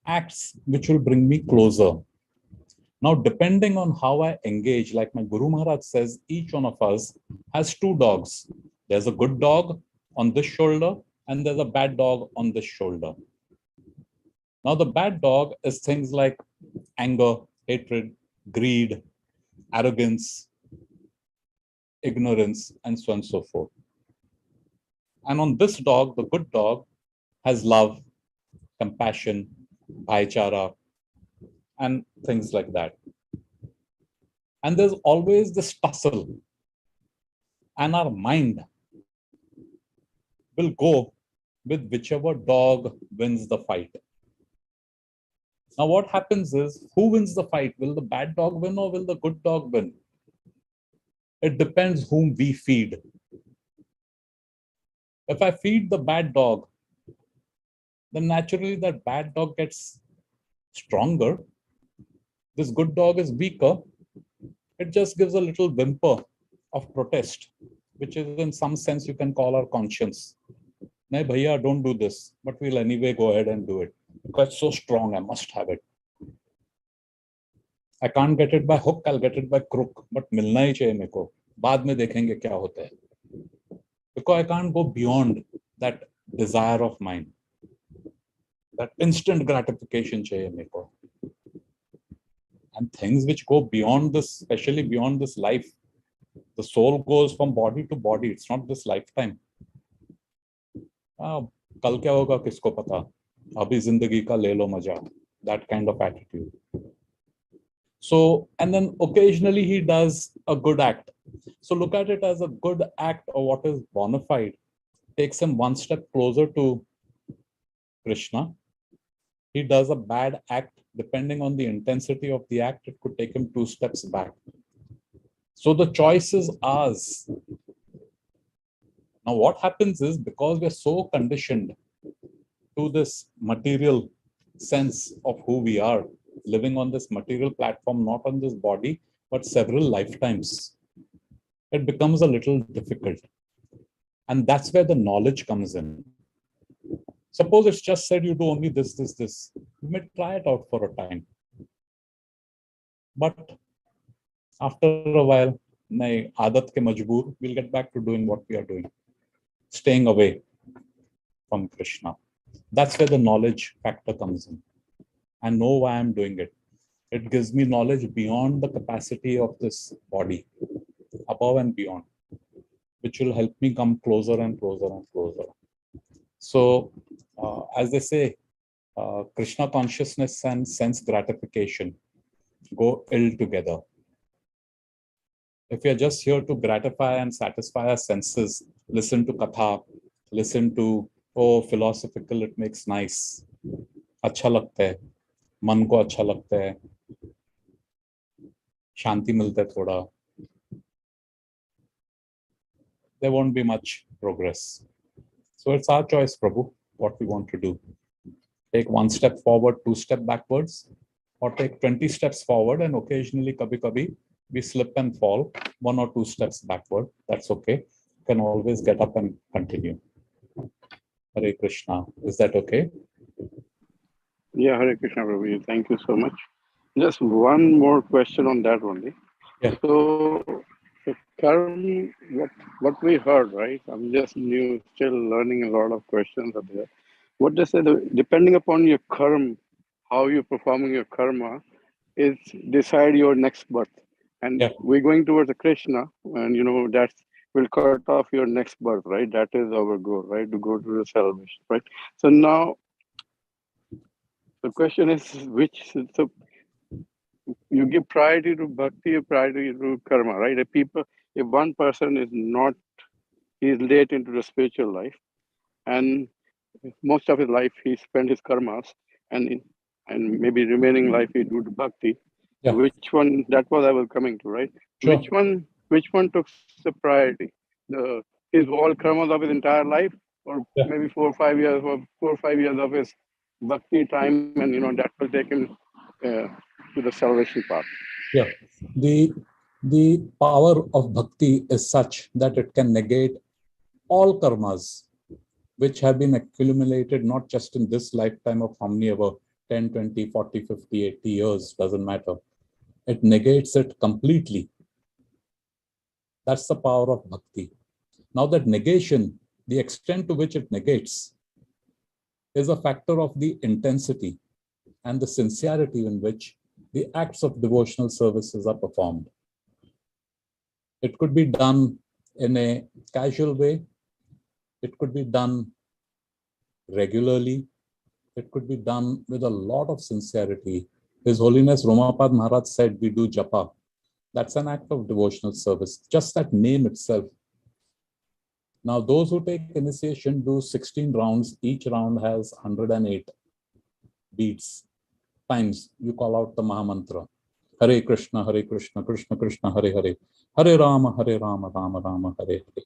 acts which will bring me closer. Now, depending on how I engage, like my Guru Maharaj says, each one of us has two dogs. There's a good dog on this shoulder, and there's a bad dog on this shoulder. Now, the bad dog is things like anger, hatred, greed, arrogance, ignorance, and so on and so forth. And on this dog, the good dog, has love, compassion, bhaichara, and things like that. And there's always this tussle, and our mind will go with whichever dog wins the fight. Now, what happens is, who wins the fight? Will the bad dog win or will the good dog win? It depends whom we feed. If I feed the bad dog, then naturally that bad dog gets stronger. This good dog is weaker. It just gives a little whimper of protest, which is in some sense you can call our conscience. Nahi bhaiya, don't do this, but we'll anyway go ahead and do it because it's so strong, I must have it. I can't get it by hook, I'll get it by crook, but milna hi chahiye meko. Baad mein dekhenge kya hota hai. Because I can't go beyond that desire of mine. That instant gratification chahiye meko. And things which go beyond this, especially beyond this life, the soul goes from body to body. It's not this lifetime. Kal kya hoga kisko pata? Abhi zindagi ka le lo maja. That kind of attitude. So, and then occasionally he does a good act. So look at it as a good act, or what is bona fide. Takes him one step closer to Krishna. He does a bad act. Depending on the intensity of the act, it could take him 2 steps back. So the choice is ours. Now what happens is, because we're so conditioned to this material sense of who we are, living on this material platform, not on this body, but several lifetimes, it becomes a little difficult. And that's where the knowledge comes in. Suppose it's just said you do only this, this, this. You may try it out for a time. But after a while, nahi, aadat ke majboor, we'll get back to doing what we are doing. Staying away from Krishna. That's where the knowledge factor comes in. I know why I'm doing it. It gives me knowledge beyond the capacity of this body, above and beyond, which will help me come closer and closer and closer. So, as they say, Krishna consciousness and sense gratification go ill together. If we are just here to gratify and satisfy our senses, listen to katha, listen to, oh, philosophical, it makes nice. Acha lagta hai, man ko acha lagta hai, shanti milta hai thoda. There won't be much progress. So it's our choice, Prabhu, what we want to do. Take 1 step forward, 2 steps backwards, or take 20 steps forward and occasionally, kabhi, we slip and fall 1 or 2 steps backward. That's okay. You can always get up and continue. Hare Krishna. Is that okay? Yeah, Hare Krishna, Prabhu. Thank you so much. Just one more question on that only. Yeah. So, the karma, what we heard, right? I'm just new, still learning a lot of questions are there. What they say, depending upon your karma, how you're performing your karma, is decide your next birth. And Yeah. we're going towards the Krishna, and that will cut off your next birth, right? That is our goal, right? To go to the salvation, right? So now, the question is, so you give priority to bhakti, or priority to karma, right? If one person is not, he is late into the spiritual life, and most of his life he spent his karmas, and maybe remaining life he do the bhakti. Yeah. Which one? That was I was coming to, right? Sure. Which one took the priority? His whole karmas of his entire life, or Yeah. maybe 4 or 5 years of his bhakti time, and that will take him to the salvation path. Yeah. The power of bhakti is such that it can negate all karmas which have been accumulated not just in this lifetime of how many ever 10, 20, 40, 50, 80 years, doesn't matter. It negates it completely. That's the power of bhakti. Now that negation, the extent to which it negates, is a factor of the intensity and the sincerity in which the acts of devotional services are performed. It could be done in a casual way. It could be done regularly. It could be done with a lot of sincerity. His Holiness Romapad Maharaj said, we do japa. That's an act of devotional service. Just that name itself Now, those who take initiation do 16 rounds. Each round has 108 beats. Times you call out the Mahamantra. Hare Krishna, Krishna Krishna, Hare Hare. Hare Rama, Rama Rama, Hare Hare.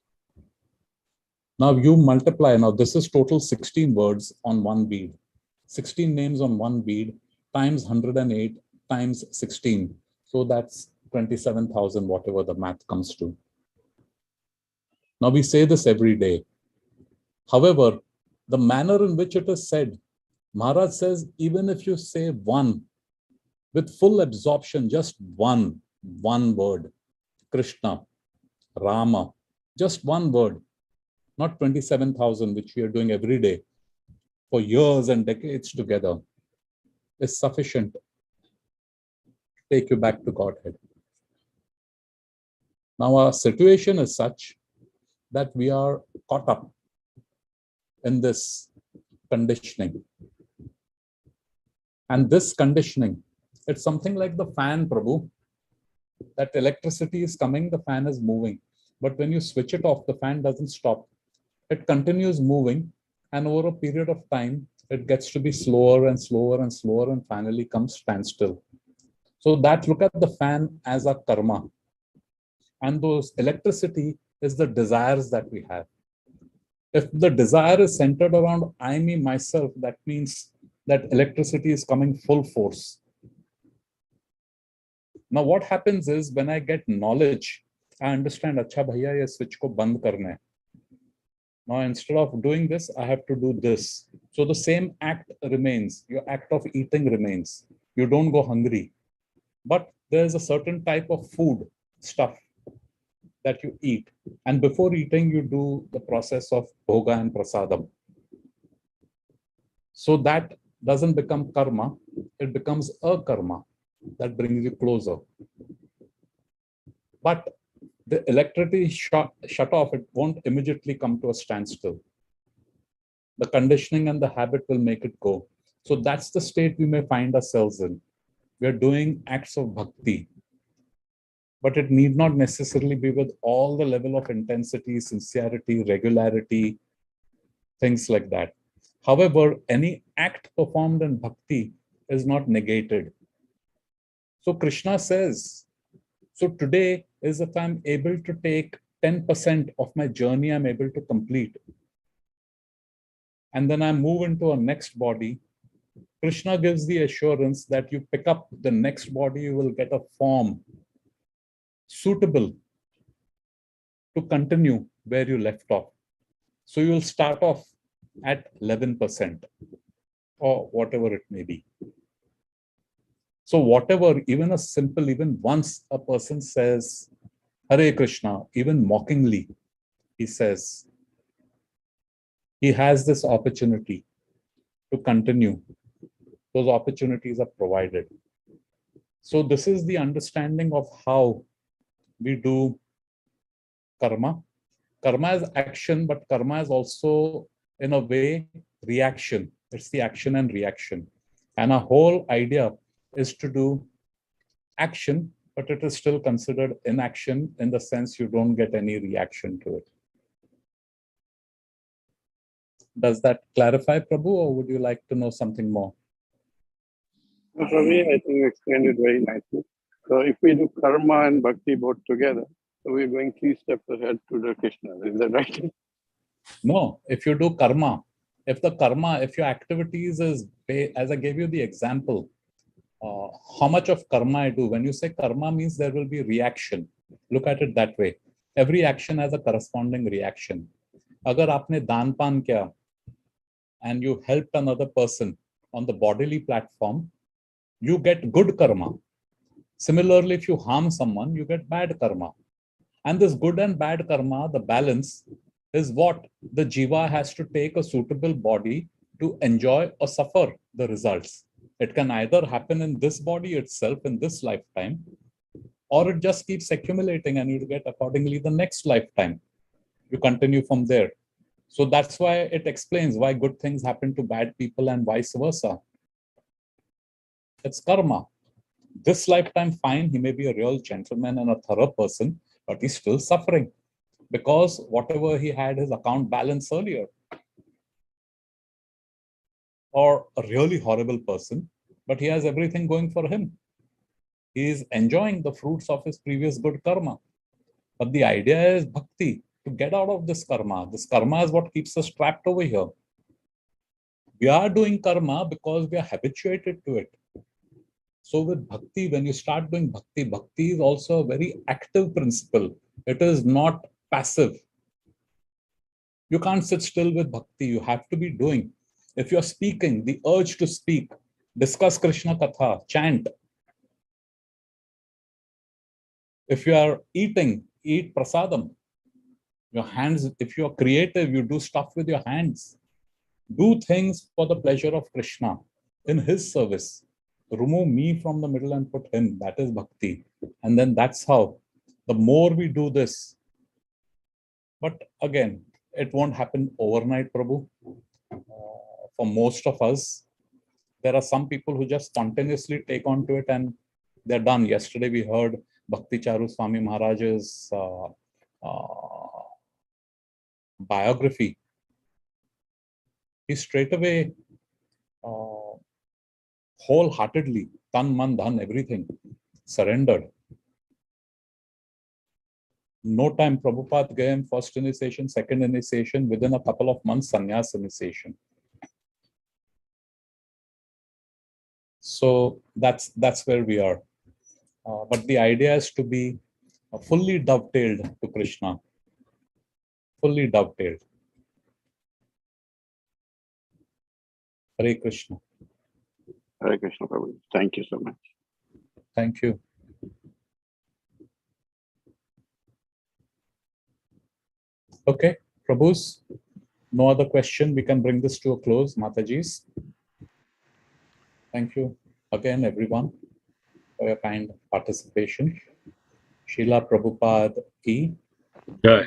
Now you multiply. Now this is total 16 words on one bead. 16 names on one bead times 108 times 16. So that's 27,000, whatever the math comes to. Now we say this every day. However, the manner in which it is said, Maharaj says, even if you say one, with full absorption, just one word, Krishna, Rama, just one word, not 27,000, which we are doing every day for years and decades together, is sufficient to take you back to Godhead. Now our situation is such that we are caught up in this conditioning. And this conditioning, it's something like the fan, Prabhu, that electricity is coming, the fan is moving. But when you switch it off, the fan doesn't stop. It continues moving, and over a period of time, it gets to be slower and slower and slower, and finally comes standstill. So that, look at the fan as a karma. And those electricity is the desires that we have. If the desire is centered around I, me, myself, that means that electricity is coming full force. Now what happens is, when I get knowledge, I understand, acha bhaiya, ye switch ko band karna hai. Now instead of doing this, I have to do this. So the same act remains. Your act of eating remains. You don't go hungry. But there's a certain type of food, stuff, that you eat. And before eating, you do the process of bhoga and prasadam. So that doesn't become karma. It becomes a karma that brings you closer. But the electricity shut off, it won't immediately come to a standstill. The conditioning and the habit will make it go. So that's the state we may find ourselves in. We are doing acts of bhakti, but it need not necessarily be with all the level of intensity, sincerity, regularity, things like that. However, any act performed in bhakti is not negated. So Krishna says, so today is if I'm able to take 10% of my journey, I'm able to complete. And then I move into a next body. Krishna gives the assurance that you pick up the next body, you will get a form suitable to continue where you left off. So you'll start off at 11% or whatever it may be. So whatever, even a simple, even once a person says, Hare Krishna, even mockingly, he says, he has this opportunity to continue. Those opportunities are provided. So this is the understanding of how we do karma. Karma is action, but karma is also, in a way, reaction. It's the action and reaction. And our whole idea is to do action, but it is still considered inaction in the sense you don't get any reaction to it. Does that clarify, Prabhu, or would you like to know something more? For me, I think you explained it very nicely. So if we do karma and bhakti both together, so we're going 3 steps ahead to the Krishna. Is that right? No, if you do karma, if your activities is, as I gave you the example, how much of karma I do. When you say karma means there will be reaction. Look at it that way. Every action has a corresponding reaction. Agar aapne daan pan kiya and you helped another person on the bodily platform, you get good karma. Similarly, if you harm someone, you get bad karma. And this good and bad karma, the balance, is what the jiva has to take a suitable body to enjoy or suffer the results. It can either happen in this body itself, in this lifetime, or it just keeps accumulating and you get accordingly the next lifetime. You continue from there. So that's why it explains why good things happen to bad people and vice versa. It's karma. This lifetime, fine, he may be a real gentleman and a thorough person, but he's still suffering because whatever he had his account balance earlier. Or a really horrible person, but he has everything going for him. He is enjoying the fruits of his previous good karma. But the idea is bhakti, to get out of this karma. This karma is what keeps us trapped over here. We are doing karma because we are habituated to it. So with bhakti, when you start doing bhakti, bhakti is also a very active principle. It is not passive. You can't sit still with bhakti. You have to be doing. If you're speaking, the urge to speak, discuss Krishna Katha, chant. If you are eating, eat prasadam. Your hands, if you are creative, you do stuff with your hands. Do things for the pleasure of Krishna in his service. Remove me from the middle and put him. That is bhakti. And then that's how, the more we do this. But again, it won't happen overnight, Prabhu. For most of us, there are some people who just spontaneously take on to it and they're done. Yesterday we heard Bhakti Charu Swami Maharaj's biography. He straight away, wholeheartedly, tan, man, dhan, everything, surrendered. No time, Prabhupada gave him first initiation, second initiation, within a couple of months, sannyas initiation. So that's where we are. But the idea is to be fully dovetailed to Krishna. Fully dovetailed. Hare Krishna. Hare Krishna, Prabhu. Thank you so much. Thank you. Okay, Prabhus, no other question. We can bring this to a close, Mataji's. Thank you again, everyone, for your kind participation. Srila Prabhupada ki. Yeah.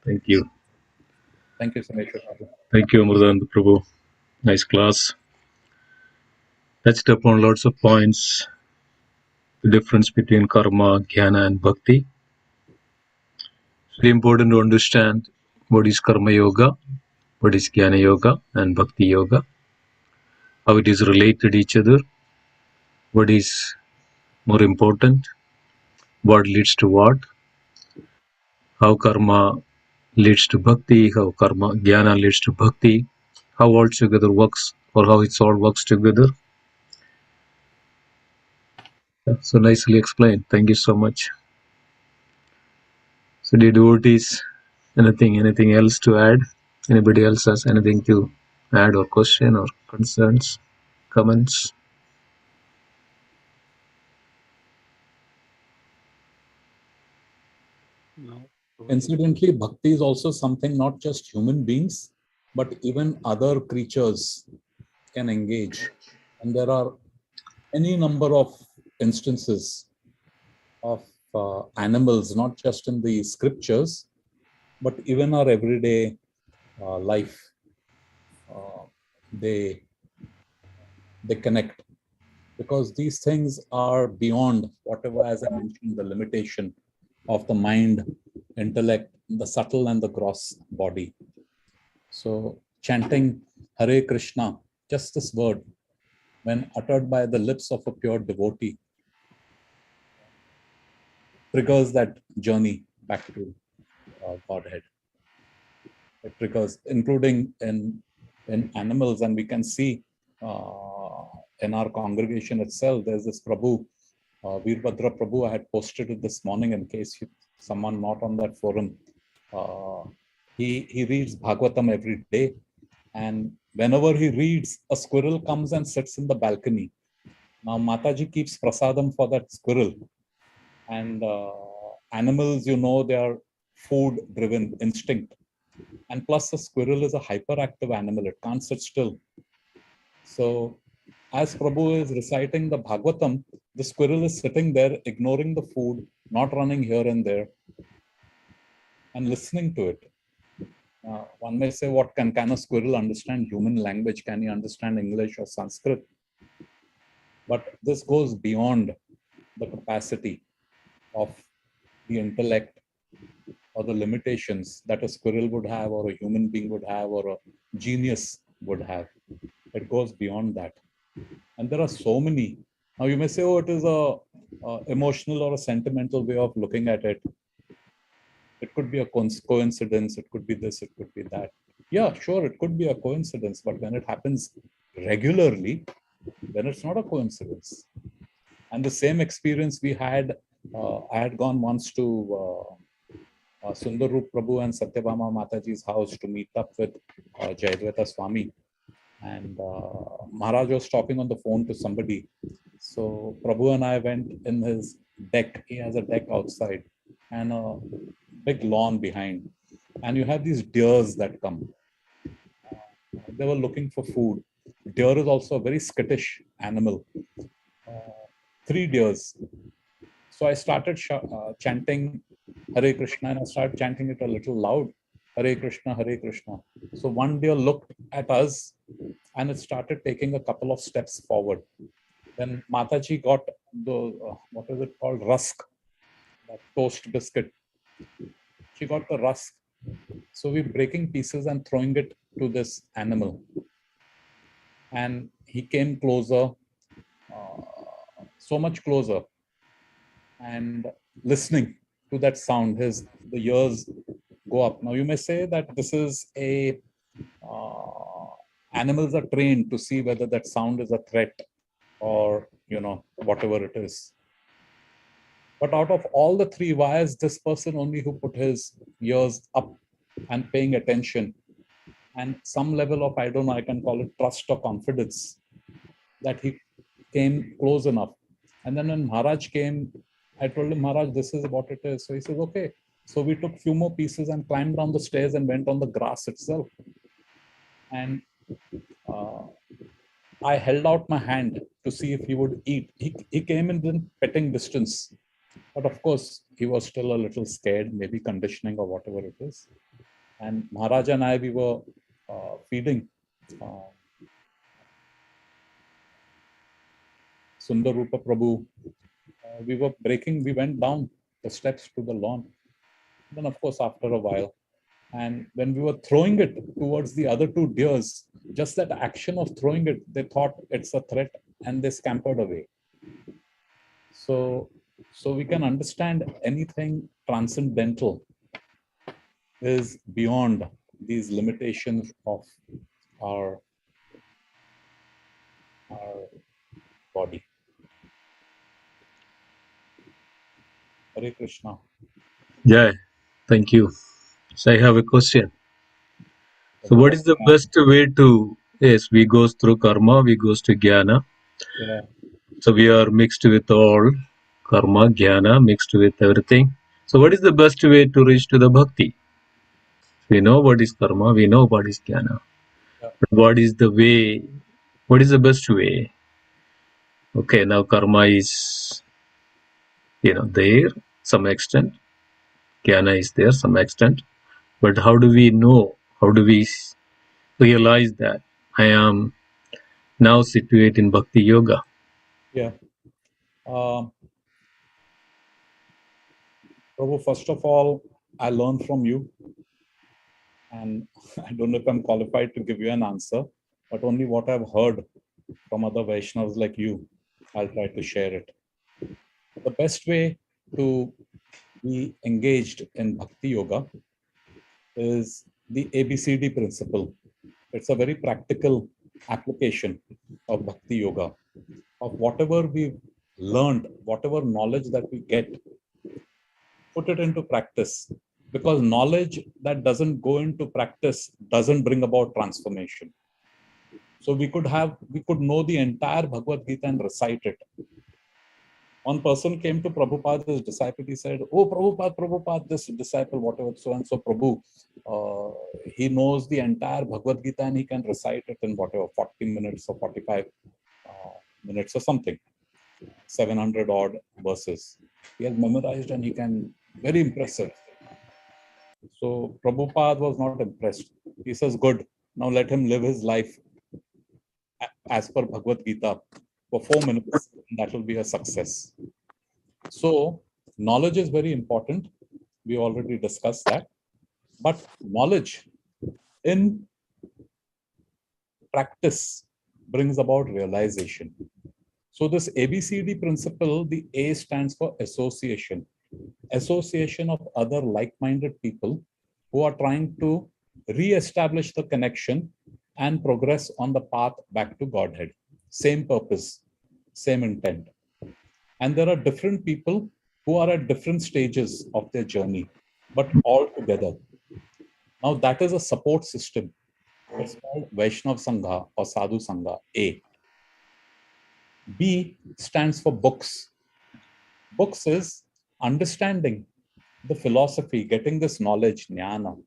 Thank you. Thank you, Sameshwar Prabhu. Thank you, Amritananda Prabhu. Nice class. Touched upon lots of points. The difference between karma, jnana, and bhakti. It's very important to understand what is karma yoga, what is jnana yoga, and bhakti yoga. How it is related to each other. What is more important? What leads to what? How karma leads to bhakti, how karma jnana leads to bhakti, how all together works, or how it all works together. So nicely explained. Thank you so much. So dear devotees, anything else to add? Anybody else has anything to add, or question, or concerns, comments? No. Incidentally, bhakti is also something not just human beings, but even other creatures can engage. And there are any number of instances of animals, not just in the scriptures, but even our everyday life. They connect, because these things are beyond whatever, as I mentioned, the limitation of the mind, intellect, the subtle and the gross body. So chanting Hare Krishna, just this word, when uttered by the lips of a pure devotee, triggers that journey back to Godhead. It triggers, including in animals, and we can see in our congregation itself, there's this Prabhu, Veerbhadra Prabhu. I had posted it this morning in case someone not on that forum. He reads Bhagavatam every day, and whenever he reads, a squirrel comes and sits in the balcony. Now Mataji keeps prasadam for that squirrel, and animals, you know, they are food-driven instinct. And plus, a squirrel is a hyperactive animal. It can't sit still. So, as Prabhu is reciting the Bhagavatam, the squirrel is sitting there, ignoring the food, not running here and there, and listening to it. One may say, what can a squirrel understand human language? Can he understand English or Sanskrit? But this goes beyond the capacity of the intellect or the limitations that a squirrel would have, or a human being would have, or a genius would have. It goes beyond that. And there are so many. Now you may say, oh, it is a emotional or a sentimental way of looking at it. It could be a coincidence. It could be this, it could be that. Yeah, sure, it could be a coincidence. But when it happens regularly, then it's not a coincidence. And the same experience we had, I had gone once to Sundarup Prabhu and Satyabhama Mataji's house to meet up with Jayadvaita Swami. And Maharaj was talking on the phone to somebody. So Prabhu and I went in his deck. He has a deck outside and a big lawn behind. And you have these deers that come. They were looking for food. Deer is also a very skittish animal. 3 deers. So I started chanting Hare Krishna, and I started chanting it a little loud. Hare Krishna, Hare Krishna. So one deer looked at us and it started taking a couple of steps forward. Then Mataji got the, what is it called? Rusk, that toast biscuit. She got the rusk. So we're breaking pieces and throwing it to this animal. And he came closer, so much closer, and listening to that sound, the ears go up. Now you may say that this is animals are trained to see whether that sound is a threat or, whatever it is. But out of all the 3, why is this person only who put his ears up and paying attention, and some level of, I don't know, I can call it trust or confidence, that he came close enough. And then when Maharaj came, I told him, Maharaj, this is what it is. So he says, okay. So we took few more pieces and climbed down the stairs and went on the grass itself. And I held out my hand to see if he would eat. He came in within petting distance. But of course, he was still a little scared, maybe conditioning or whatever it is. And Maharaj and I, we were feeding Sundarupa Prabhu. We went down the steps to the lawn. Then, of course, after a while, and when we were throwing it towards the other 2 deers, just that action of throwing it, they thought it's a threat and they scampered away. So we can understand anything transcendental is beyond these limitations of our body. Hare Krishna. Yeah, thank you. So I have a question. So what is the best way to, yes, we goes through karma, we goes to jnana. Yeah. So we are mixed with all karma, jnana, mixed with everything. So what is the best way to reach to the bhakti? We know what is karma, we know what is jnana. Yeah. But what is the way, what is the best way? Okay, now karma is, there some extent. Jnana is there some extent. But how do we know? How do we realize that I am now situated in Bhakti-Yoga? Yeah. Prabhu, first of all, I learned from you. And I don't know if I'm qualified to give you an answer, but only what I've heard from other Vaishnavas like you, I'll try to share it. The best way to be engaged in Bhakti Yoga is the ABCD principle. It's a very practical application of Bhakti Yoga, of whatever we've learned, whatever knowledge that we get, put it into practice. Because knowledge that doesn't go into practice doesn't bring about transformation. So we could know the entire Bhagavad Gita and recite it. One person came to Prabhupada, his disciple, he said, oh, Prabhupada, this disciple, whatever, so and so, Prabhu, he knows the entire Bhagavad Gita and he can recite it in whatever, 40 minutes or 45 minutes or something, 700 odd verses. He has memorized and he can, very impressive. So Prabhupada was not impressed. He says, good, now let him live his life as per Bhagavad Gita for 4 minutes. That will be a success. So knowledge is very important. We already discussed that. But knowledge in practice brings about realization. So this ABCD principle, the A stands for association. Association of other like-minded people who are trying to re-establish the connection and progress on the path back to Godhead. Same purpose, same intent. And there are different people who are at different stages of their journey, but all together. Now that is a support system. It's called Vaishnav Sangha or Sadhu Sangha, A. B stands for books. Books is understanding the philosophy, getting this knowledge, jnana,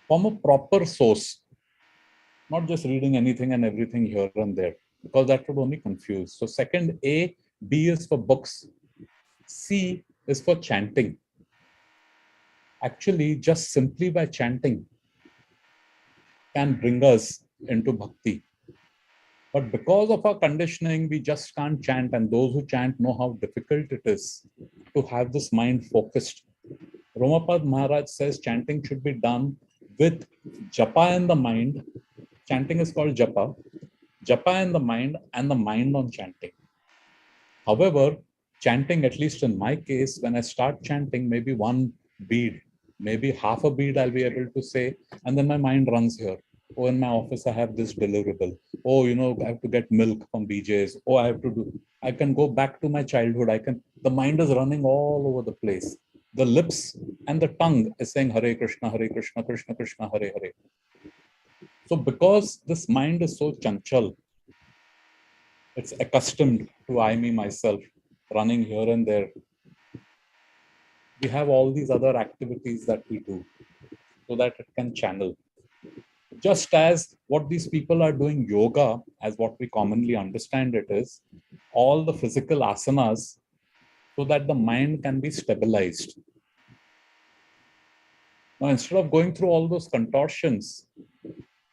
from a proper source, not just reading anything and everything here and there, because that would only confuse. So second A, B is for books. C is for chanting. Actually, just simply by chanting can bring us into bhakti. But because of our conditioning, we just can't chant. And those who chant know how difficult it is to have this mind focused. Romapad Maharaj says chanting should be done with japa in the mind. Chanting is called japa. Japa in the mind and the mind on chanting. However, chanting, at least in my case, when I start chanting, maybe one bead, maybe half a bead I'll be able to say, and then my mind runs here. Oh, in my office, I have this deliverable. Oh, I have to get milk from BJ's. Oh, I can go back to my childhood. The mind is running all over the place. The lips and the tongue is saying Hare Krishna, Krishna Krishna, Hare Hare. So because this mind is so chanchal, it's accustomed to I, me, myself, running here and there. We have all these other activities that we do so that it can channel. Just as what these people are doing yoga, as what we commonly understand it is, all the physical asanas, so that the mind can be stabilized. Now, instead of going through all those contortions,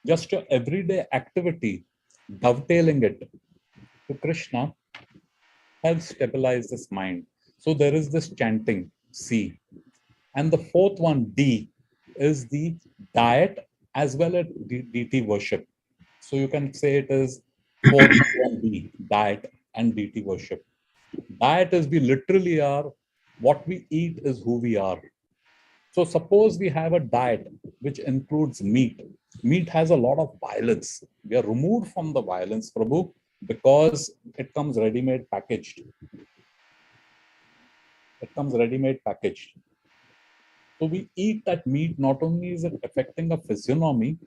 just your everyday activity, dovetailing it to Krishna, helps stabilize this mind. So there is this chanting, C. And the fourth one, D, is the diet as well as deity worship. So you can say it is 4D, diet and deity worship. Diet is we literally are, what we eat is who we are. So suppose we have a diet which includes meat. Meat has a lot of violence. We are removed from the violence, Prabhu, because it comes ready-made packaged. It comes ready-made packaged. So we eat that meat, not only is it affecting our physiognomy,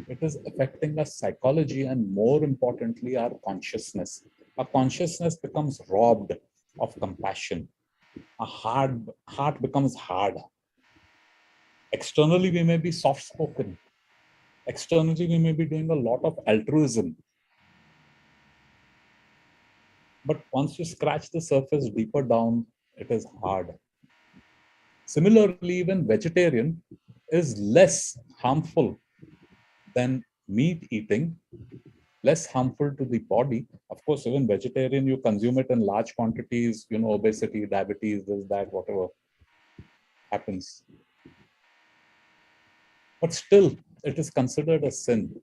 it is affecting our psychology and more importantly, our consciousness. Our consciousness becomes robbed of compassion. Our heart becomes hard. Externally, we may be soft-spoken. Externally, we may be doing a lot of altruism. But once you scratch the surface deeper down, it is hard. Similarly, even vegetarian is less harmful than meat eating, less harmful to the body. Of course, even vegetarian, you consume it in large quantities, obesity, diabetes, this, that, whatever happens. But still, it is considered a sin.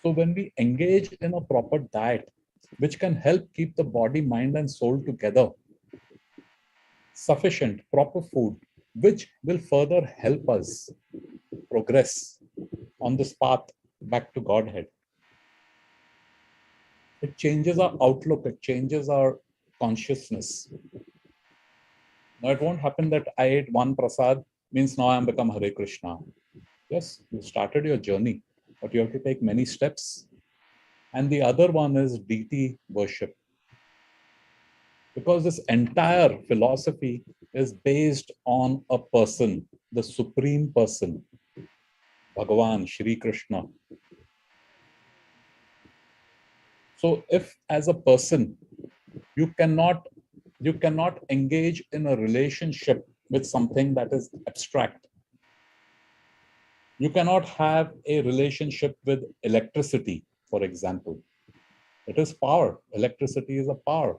So when we engage in a proper diet, which can help keep the body, mind, and soul together, sufficient, proper food, which will further help us progress on this path back to Godhead. It changes our outlook, it changes our consciousness. Now, it won't happen that I ate one prasad, means now I am become Hare Krishna. Yes, you started your journey, but you have to take many steps. And the other one is deity worship. Because this entire philosophy is based on a person, the supreme person, Bhagavan, Shri Krishna. So if as a person, you cannot engage in a relationship with something that is abstract. You cannot have a relationship with electricity, for example. It is power. Electricity is a power.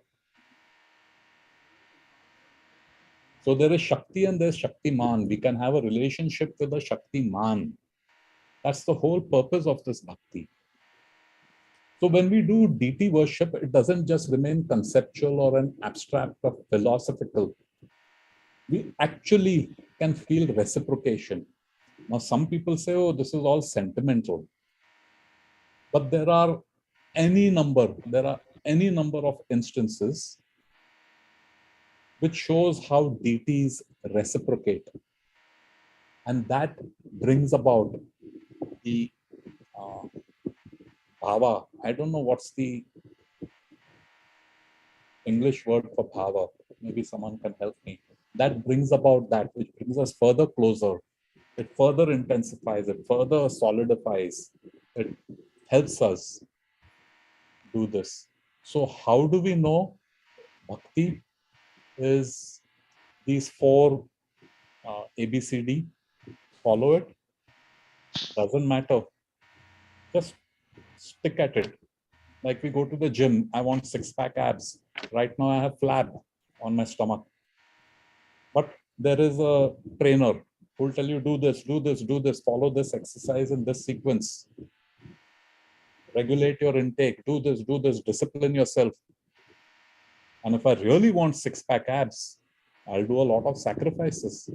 So there is Shakti and there's Shaktiman. We can have a relationship with a Shaktiman. That's the whole purpose of this bhakti. So when we do deity worship, it doesn't just remain conceptual or an abstract or philosophical. We actually can feel reciprocation. Now, some people say, oh, this is all sentimental. But there are any number of instances which shows how deities reciprocate. And that brings about the bhava. I don't know what's the English word for bhava. Maybe someone can help me. That brings about that, which brings us further closer. It further intensifies, it further solidifies. It helps us do this. So how do we know bhakti is these four ABCD? Follow it. Doesn't matter. Just stick at it. Like we go to the gym, I want six-pack abs. Right now I have flab on my stomach. But there is a trainer who will tell you, do this, do this, do this, follow this exercise in this sequence. Regulate your intake, do this, discipline yourself. And if I really want six-pack abs, I'll do a lot of sacrifices.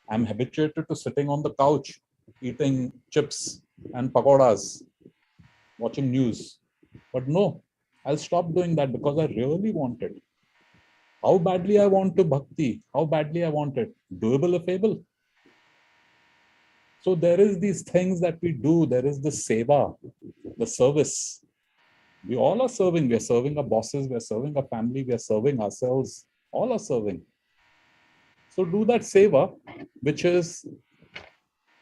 I'm habituated to sitting on the couch, eating chips and pakoras, watching news. But no, I'll stop doing that because I really want it. How badly I want to bhakti, how badly I want it. Doable if able. So there is these things that we do. There is the seva, the service. We all are serving. We are serving our bosses. We are serving our family. We are serving ourselves. All are serving. So do that seva, which is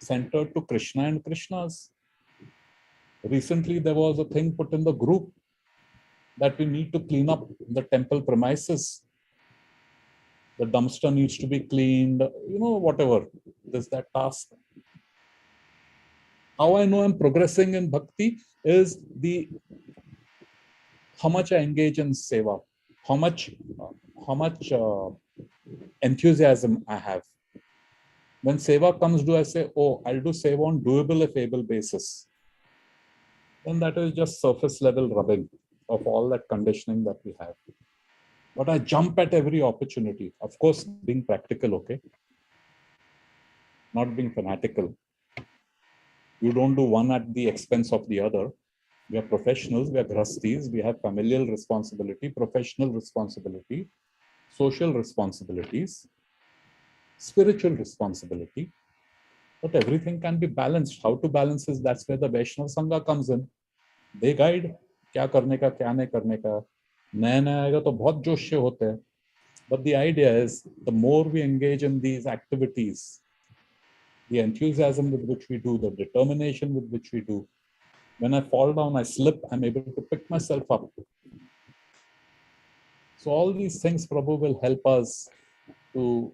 centered to Krishna and Krishna's. Recently, there was a thing put in the group that we need to clean up the temple premises. The dumpster needs to be cleaned, whatever. There's that task. How I know I'm progressing in bhakti is how much I engage in seva, how much enthusiasm I have. When seva comes, do I say, oh, I'll do seva on doable if able basis? Then that is just surface level rubbing of all that conditioning that we have. But I jump at every opportunity. Of course, being practical, okay? Not being fanatical. You don't do one at the expense of the other. We are professionals, we are grastis, we have familial responsibility, professional responsibility, social responsibilities, spiritual responsibility. But everything can be balanced. How to balance is that's where the Vaishnava Sangha comes in. They guide क्या करने का क्या नहीं करने का नया नया आएगा तो बहुत जोश से होते हैं. But the idea is the more we engage in these activities, the enthusiasm with which we do, the determination with which we do, when I fall down, I slip, I'm able to pick myself up. So all these things, Prabhu, will help us to,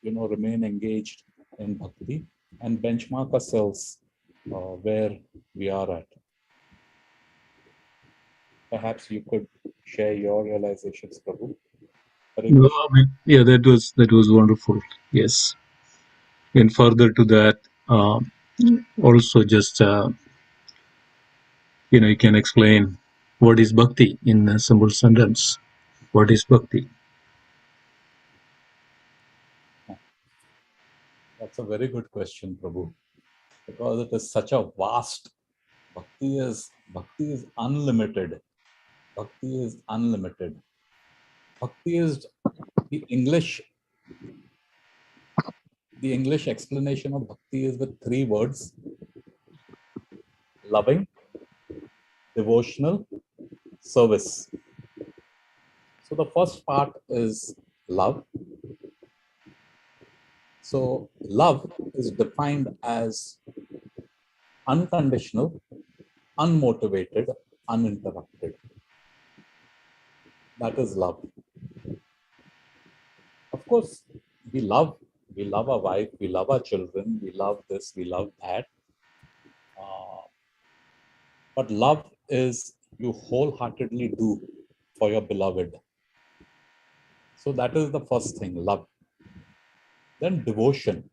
remain engaged in bhakti and benchmark ourselves where we are at. Perhaps you could share your realizations, Prabhu. No, I mean, yeah, that was wonderful. Yes, and further to that, also just you can explain what is bhakti in a simple sentence. What is bhakti? That's a very good question, Prabhu, because it is such a vast. Bhakti is unlimited. Bhakti is unlimited. Bhakti is the English explanation of bhakti is with three words: loving, devotional, service. So the first part is love. So love is defined as unconditional, unmotivated, uninterrupted. That is love. Of course, we love our wife, we love our children, we love this, we love that. But love is you wholeheartedly do for your beloved. So that is the first thing, love. Then devotion.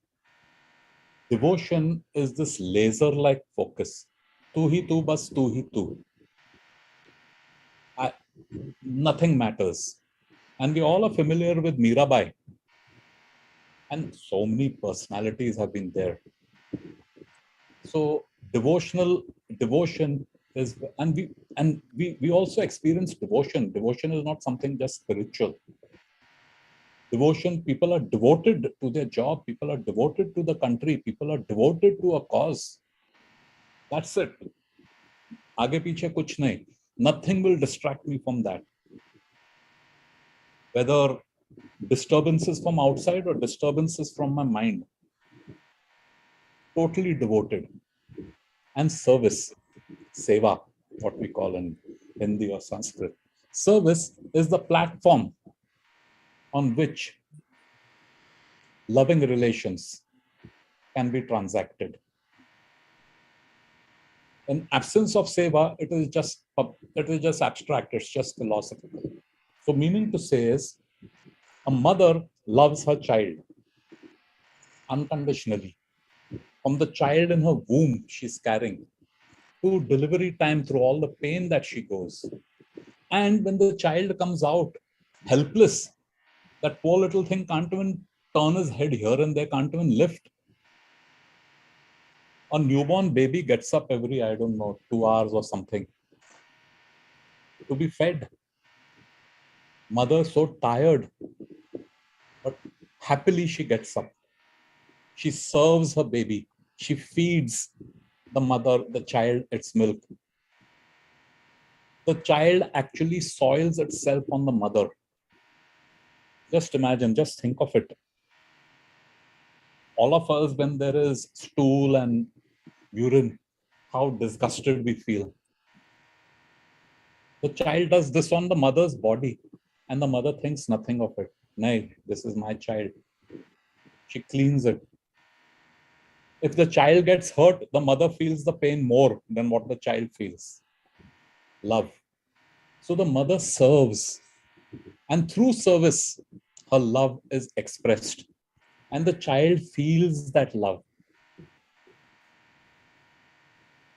Devotion is this laser-like focus. Tu hi tu, bas tu hi tu. Nothing matters. And we all are familiar with Mirabai. And so many personalities have been there. So devotion is, and we also experience devotion. Devotion is not something just spiritual. Devotion, people are devoted to their job, people are devoted to the country, people are devoted to a cause. That's it. Aage piche kuch nahi. Nothing will distract me from that. Whether disturbances from outside or disturbances from my mind. Totally devoted. And service, seva, what we call in Hindi or Sanskrit. Service is the platform on which loving relations can be transacted. In absence of seva, it is just abstract, it's just philosophical. So meaning to say is, a mother loves her child unconditionally. From the child in her womb she's carrying, to delivery time, through all the pain that she goes. And when the child comes out helpless, that poor little thing can't even turn his head here and there, can't even lift. A newborn baby gets up every, 2 hours or something to be fed. Mother so tired, but happily she gets up. She serves her baby. She feeds the child its milk. The child actually soils itself on the mother. Just imagine, just think of it. All of us, when there is stool and urine, how disgusted we feel. The child does this on the mother's body, and the mother thinks nothing of it. Nay, this is my child. She cleans it. If the child gets hurt, the mother feels the pain more than what the child feels. Love. So the mother serves, and through service, her love is expressed, and the child feels that love.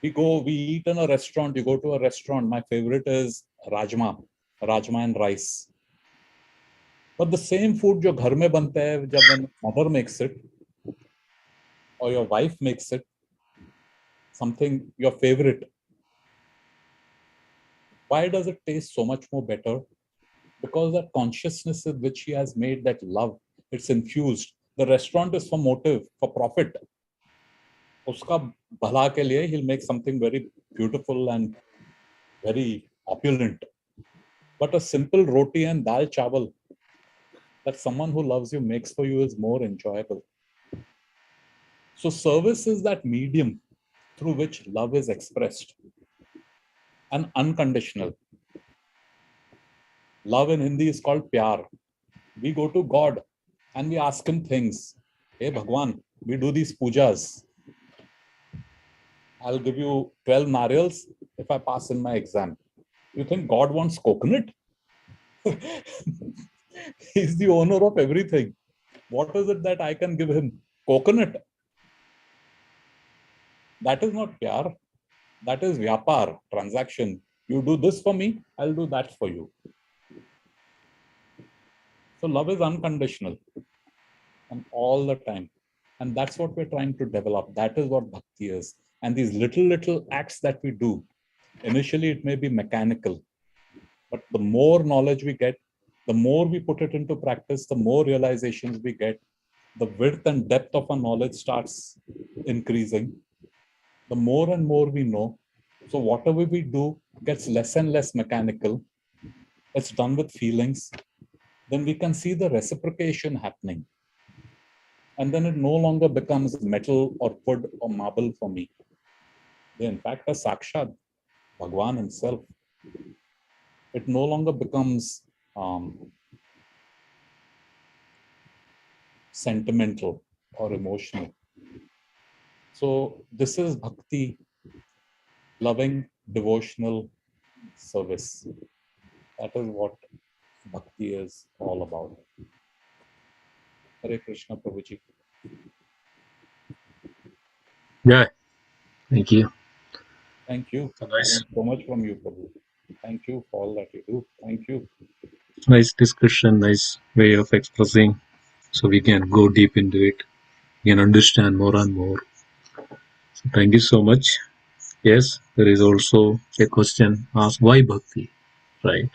We eat in a restaurant, you go to a restaurant. My favorite is rajma and rice. But the same food जो घर में बनता है, जब when mother makes it, or your wife makes it, something your favorite, why does it taste so much more better? Because that consciousness with which she has made that love, it's infused. The restaurant is for motive, for profit. Uska bhala ke liye, he'll make something very beautiful and very opulent. But a simple roti and dal chawal that someone who loves you makes for you is more enjoyable. So service is that medium through which love is expressed, and unconditional. Love in Hindi is called pyar. We go to God and we ask him things. Hey Bhagwan, we do these pujas. I'll give you 12 nariyals if I pass in my exam. You think God wants coconut? He's the owner of everything. What is it that I can give him? Coconut. That is not pyar. That is vyapar, transaction. You do this for me, I'll do that for you. So love is unconditional and all the time. And that's what we're trying to develop. That is what bhakti is. And these little acts that we do, initially it may be mechanical, but the more knowledge we get, the more we put it into practice, the more realizations we get, the width and depth of our knowledge starts increasing. The more and more we know. So whatever we do gets less and less mechanical. It's done with feelings. Then we can see the reciprocation happening. And then it no longer becomes metal or wood or marble for me. They in fact are Sakshat, Bhagwan himself. It no longer becomes sentimental or emotional. So this is bhakti, loving, devotional service. That is what Bhakti is all about. Hare Krishna, Prabhuji. Yeah, thank you. Thank you. I Nice, learned so much from you, Prabhu. Thank you for all that you do. Thank you. nice discussion, nice way of expressing. So we can go deep into it. We can understand more and more. So thank you so much. Yes, there is also a question asked, why bhakti? Right?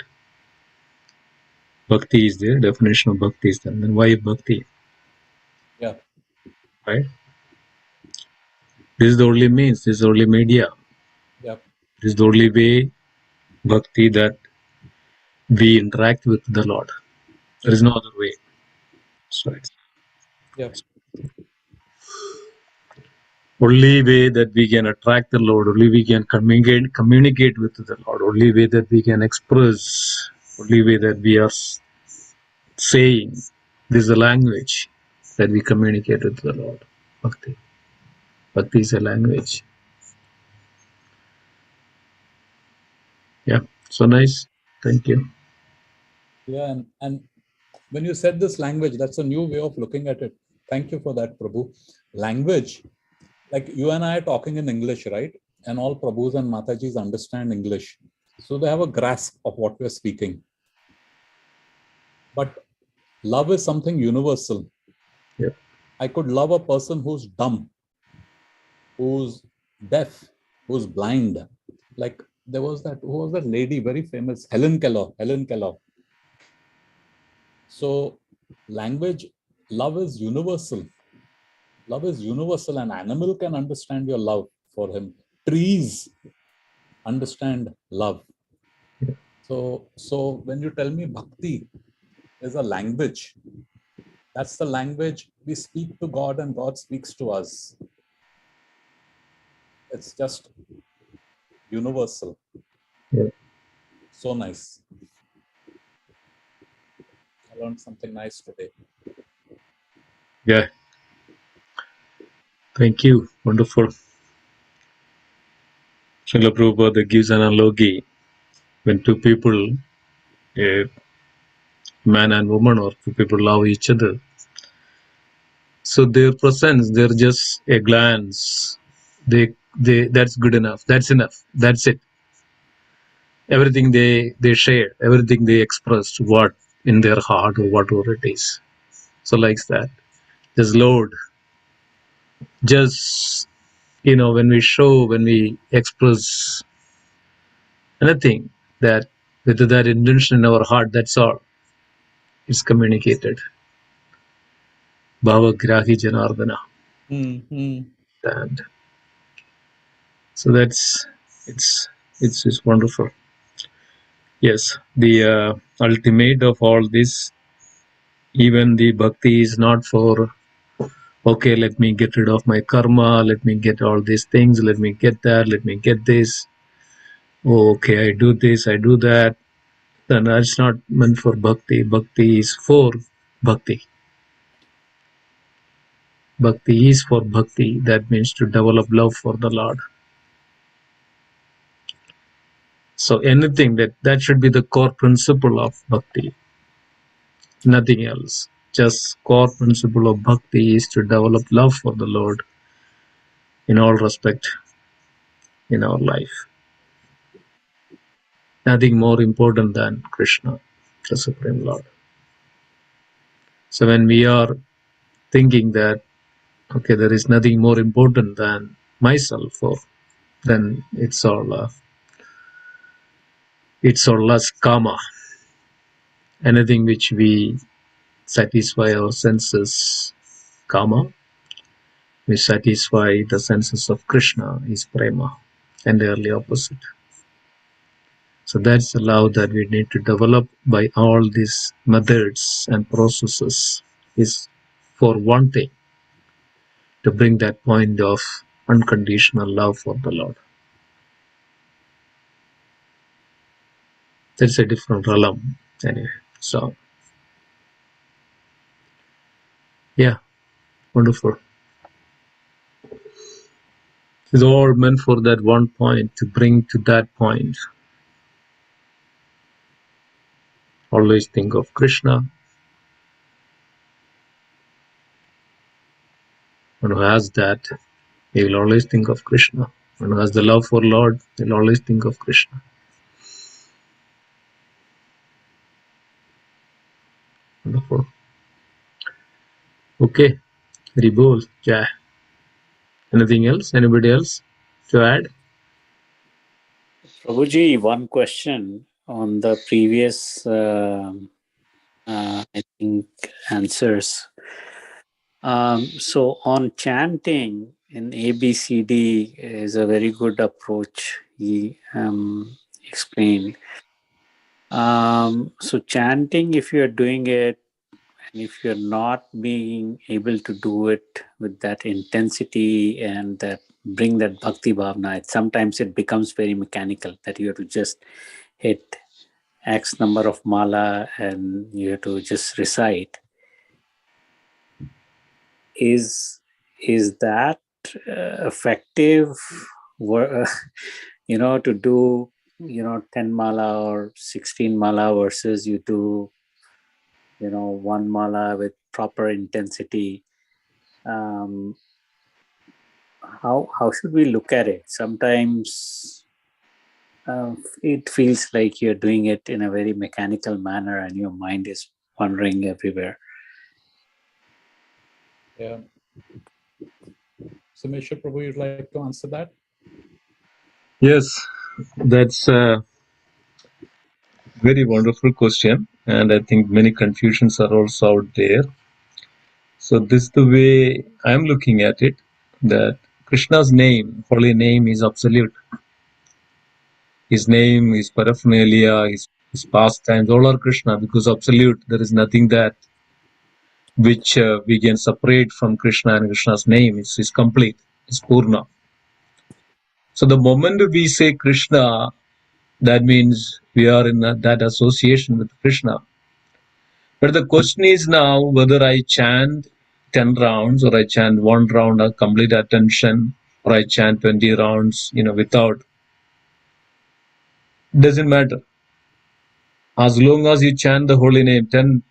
Bhakti is there, definition of bhakti is there. Then why bhakti? Yeah. Right? This is the only means, this is the only media. Yeah. This is the only way, bhakti, that we interact with the Lord. There is no other way. So it's Yeah. only way that we can attract the Lord, only we can communicate with the Lord, only way that we can express, only way that we are saying. This is the language that we communicate with the Lord. Bhakti. Bhakti is a language. Yeah. So nice. Thank you. Yeah. And when you said this language, that's a new way of looking at it. Thank you for that, Prabhu. Language, like you and I are talking in English, right? And all Prabhus and Matajis understand English. So they have a grasp of what we're speaking. But love is something universal. Yeah. I could love a person who's dumb, who's deaf, who's blind. Like there was that, who was that lady, very famous, Helen Keller. So language, love is universal. Love is universal. An animal can understand your love for him. Trees understand love. So when you tell me bhakti is a language, that's the language we speak to God and God speaks to us. It's just universal. Yeah. So nice. I learned something nice today. Yeah. Thank you. Wonderful. Srila Prabhupada gives an analogy when two people, a man and woman, or two people love each other. So their presence, they're just a glance. They that's good enough. That's enough. That's it. Everything they share, everything they express, what in their heart or whatever it is. So like that. Just Lord, just when we express anything that with that intention in our heart, that's all. It's communicated. Bhava Grahi Janardana. And so that's it's wonderful. Yes, the ultimate of all this, even the bhakti is not for, okay, let me get rid of my karma, let me get all these things, let me get that, let me get this. Oh, okay, I do this, I do that. Then that's not meant for bhakti. Bhakti is for bhakti. Bhakti is for bhakti. That means to develop love for the Lord. So anything that should be the core principle of bhakti. Nothing else. Just core principle of bhakti is to develop love for the Lord in all respect in our life. Nothing more important than Krishna, the Supreme Lord. So when we are thinking that, okay, there is nothing more important than myself, or then it's all less karma. Anything which we satisfy our senses, karma, we satisfy the senses of Krishna, is prema, entirely opposite. So that's the love that we need to develop by all these methods and processes, is for one thing, to bring that point of unconditional love for the Lord. That's a different realm anyway. So yeah, wonderful. It's all meant for that one point, to bring to that point. always think of Krishna. One who has that, he will always think of Krishna. One who has the love for Lord, he will always think of Krishna. Wonderful. Okay, Ribol, Jai. Anything else? Anybody else to add? Prabhuji, one question on the previous, I think, answers. So on chanting in ABCD is a very good approach he explained. So chanting, if you're doing it, and if you're not being able to do it with that intensity and that bring that bhakti bhavna, sometimes it becomes very mechanical that you have to just hit X number of mala and you have to just recite. Is that effective? To do 10 mala or 16 mala versus you do one mala with proper intensity. How should we look at it? Sometimes it feels like you're doing it in a very mechanical manner and your mind is wandering everywhere. Yeah. So, Mr. Prabhu, you'd like to answer that? Yes, that's a very wonderful question, and I think many confusions are also out there. So this is the way I'm looking at it, that Krishna's name, holy name, is absolute. His name, his paraphernalia, his pastimes, all are Krishna, because absolute, there is nothing that which we can separate from Krishna and Krishna's name. It's complete, it's Purna. So the moment we say Krishna, that means we are in that association with Krishna. But the question is now whether I chant 10 rounds or I chant 1 round of complete attention or I chant 20 rounds, without. Doesn't matter. As long as you chant the holy name, 10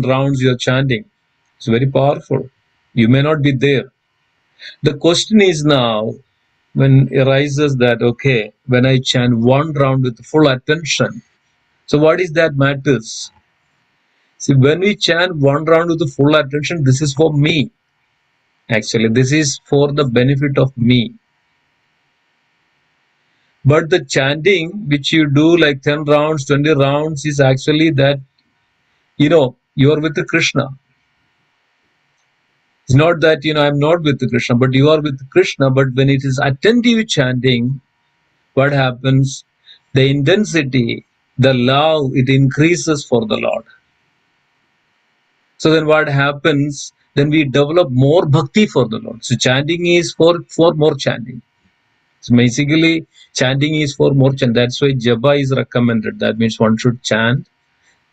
rounds you're chanting. It's very powerful. You may not be there. The question is now, when arises that, okay, when I chant 1 round with full attention, so what is that matters? See, when we chant 1 round with the full attention, this is for me. Actually, this is for the benefit of me. But the chanting which you do like 10 rounds, 20 rounds is actually that, you are with the Krishna. It's not that, I'm not with the Krishna, but you are with Krishna. But when it is attentive chanting, what happens? The intensity, the love, it increases for the Lord. So then what happens? Then we develop more bhakti for the Lord. So chanting is for more chanting. So basically, chanting is for more chant. That's why japa is recommended. That means one should chant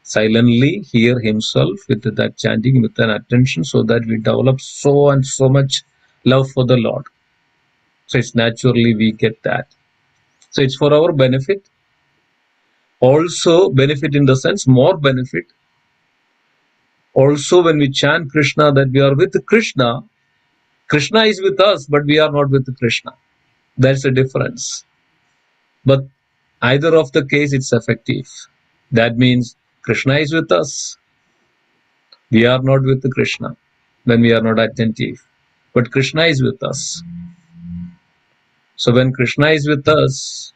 silently, hear himself with that chanting, with an attention, so that we develop so and so much love for the Lord. So it's naturally we get that. So it's for our benefit. Also benefit in the sense, more benefit. Also when we chant Krishna, that we are with Krishna. Krishna is with us, but we are not with Krishna. That's the difference. But either of the case, it's effective. That means Krishna is with us. We are not with Krishna when we are not attentive. But Krishna is with us. So when Krishna is with us,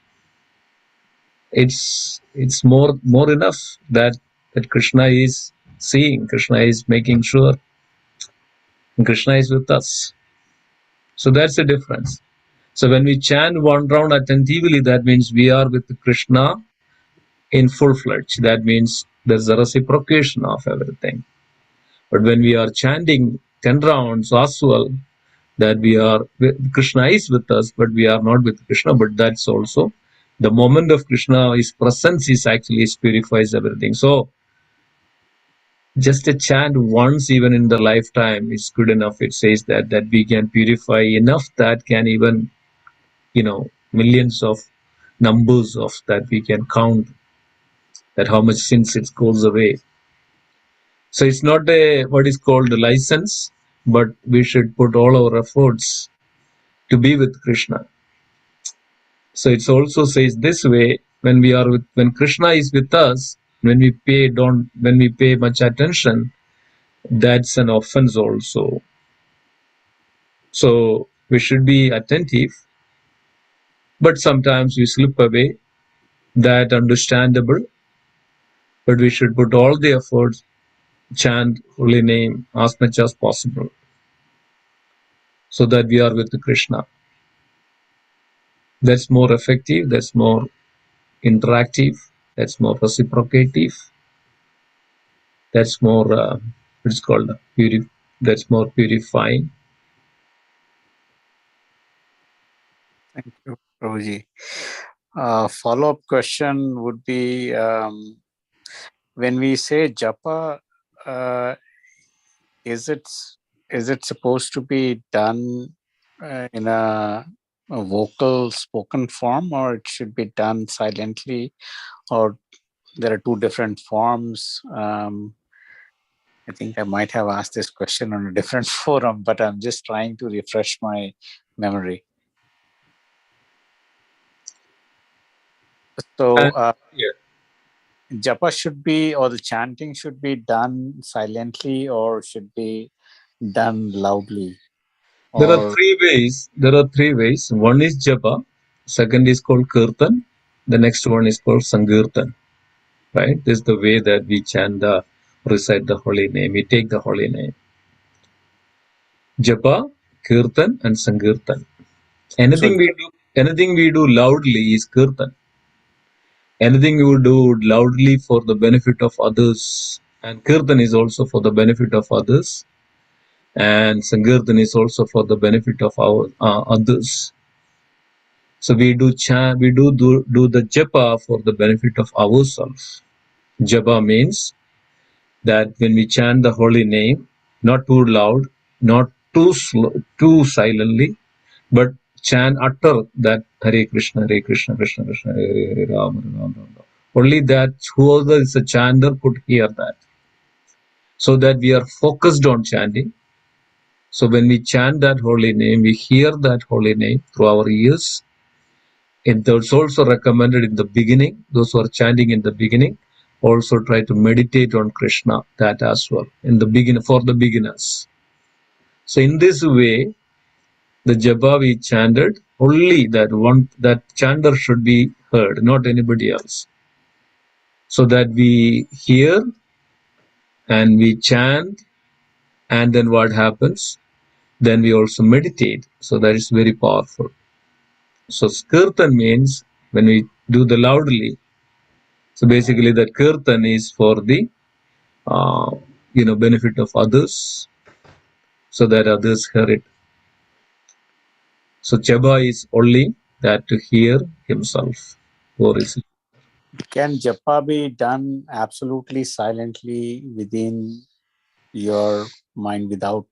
it's more enough that Krishna is seeing, Krishna is making sure, and Krishna is with us. So that's the difference. So when we chant 1 round attentively, that means we are with Krishna in full-fledged. That means there's a reciprocation of everything. But when we are chanting 10 rounds as well, that we are, Krishna is with us, but we are not with Krishna. But that's also the moment of Krishna, his presence is actually purifies everything. So just a chant once even in the lifetime is good enough. It says that we can purify enough that can even, millions of numbers of that we can count. that how much since it goes away. So it's not a what is called a license, but we should put all our efforts to be with Krishna. So it also says this way: when Krishna is with us, when we pay much attention, that's an offense also. So we should be attentive, but sometimes we slip away. That understandable, but we should put all the efforts, chant holy name as much as possible, so that we are with Krishna. That's more effective, that's more interactive, that's more reciprocative, that's more it's called that's more purifying. Thank you, Prabhuji. Follow-up question would be, when we say japa, is it supposed to be done in a vocal spoken form, or it should be done silently, or there are two different forms? I think I might have asked this question on a different forum, but I'm just trying to refresh my memory. So japa should be, or the chanting should be done silently, or should be done loudly? There are three ways. One is japa, second is called kirtan, the next one is called sankirtan. Right? This is the way that we recite the holy name. We take the holy name. Japa, kirtan, and sankirtan. Anything we do loudly is kirtan. Anything we do loudly for the benefit of others, and kirtan is also for the benefit of others, and sankirtan is also for the benefit of our others. So we do the japa for the benefit of ourselves. Japa means that when we chant the holy name, not too loud, not too slow, too silently, but utter that Hare Krishna, Krishna Krishna, Hare Hare, Rama Rama Rama. Only that whoever is a chanter could hear that, so that we are focused on chanting. So when we chant that holy name, we hear that holy name through our ears. It's also recommended in the beginning, those who are chanting in the beginning, also try to meditate on Krishna, that as well, in the beginning, for the beginners. So in this way, the japa we chanted, only that chanter should be heard, not anybody else. So that we hear and we chant, and then what happens? Then we also meditate. So that is very powerful. So kirtan means when we do the loudly. So basically that kirtan is for the benefit of others, so that others hear it. So japa is only that to hear himself or his. Can japa be done absolutely silently within your mind without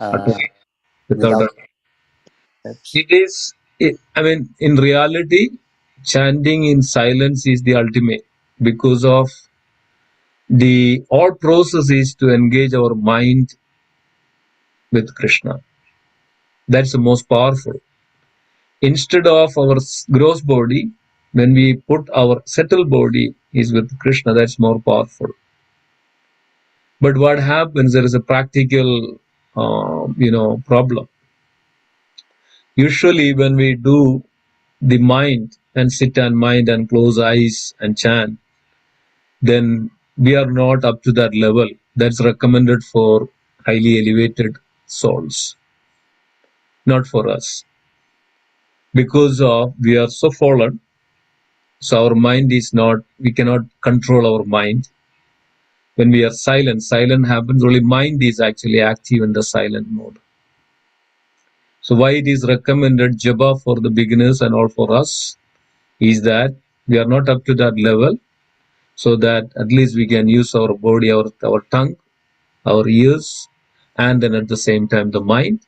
steps? In reality, chanting in silence is the ultimate, because of the all process is to engage our mind with Krishna. That's the most powerful. Instead of our gross body, when we put our subtle body is with Krishna, that's more powerful. But what happens, there is a practical problem. Usually when we do the mind and sit and mind and close eyes and chant, then we are not up to that level. That's recommended for highly elevated souls, not for us. Because of we are so fallen, so our mind is not, we cannot control our mind. When we are silent happens, only mind is actually active in the silent mode. So why it is recommended japa for the beginners and all for us is that we are not up to that level, so that at least we can use our body, our tongue, our ears, and then at the same time the mind,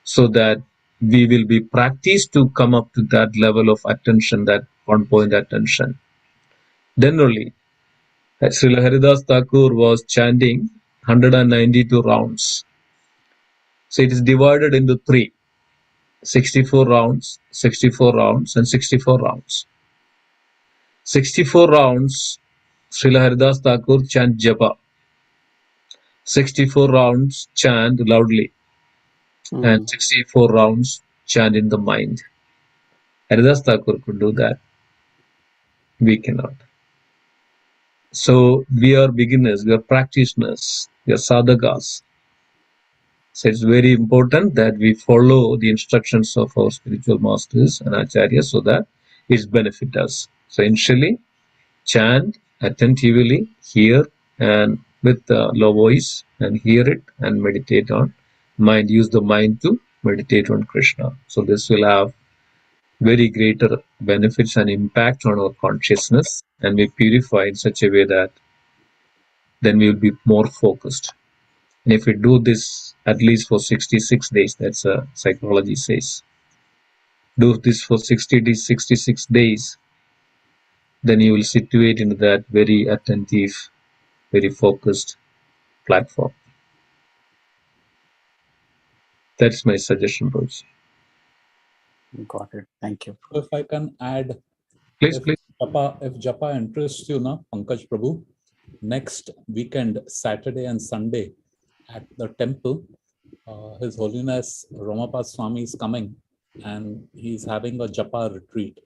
so that we will be practiced to come up to that level of attention, that on point attention. Then only that Srila Haridas Thakur was chanting 192 rounds. So it is divided into three: 64 rounds, 64 rounds, and 64 rounds. 64 rounds, Srila Haridas Thakur chant japa. 64 rounds chant loudly, and 64 rounds chant in the mind. Haridas Thakur could do that. We cannot. So we are beginners, we are practitioners, we are sadhakas. So it's very important that we follow the instructions of our spiritual masters and acharyas so that it benefits us. So initially, chant attentively, hear, and with low voice, and hear it and meditate on mind. Use the mind to meditate on Krishna. So this will have very greater benefits and impact on our consciousness, and we purify in such a way that then we will be more focused. And if we do this at least for 66 days, that's psychology says, do this for 66 days, then you will situate into that very attentive, very focused platform. That's my suggestion, Bruce. Got it. Thank you. If I can add, Please, if please. Japa interests you, na, Pankaj Prabhu, next weekend, Saturday and Sunday, at the temple, His Holiness Romapad Swami is coming, and he's having a japa retreat.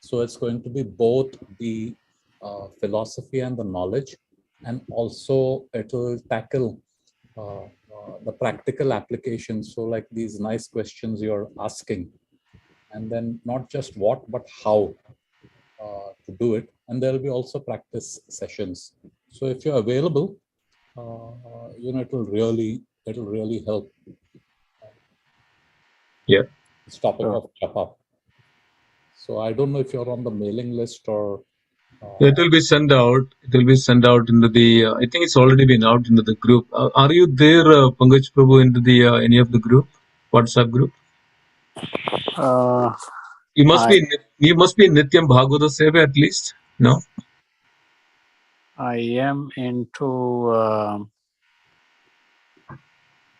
So it's going to be both the philosophy and the knowledge, and also it will tackle the practical applications. So like these nice questions you're asking, and then not just what, but how to do it. And there will be also practice sessions. So if you're available, it will really help. Yeah. This topic of japa. So I don't know if you're on the mailing list or. It will be sent out. It will be sent out into the. I think it's already been out into the group. Are you there, Pankaj Prabhu, into the any of the group, WhatsApp group? You must be. You must be Nityam Bhagavata Seva at least. No. I am into.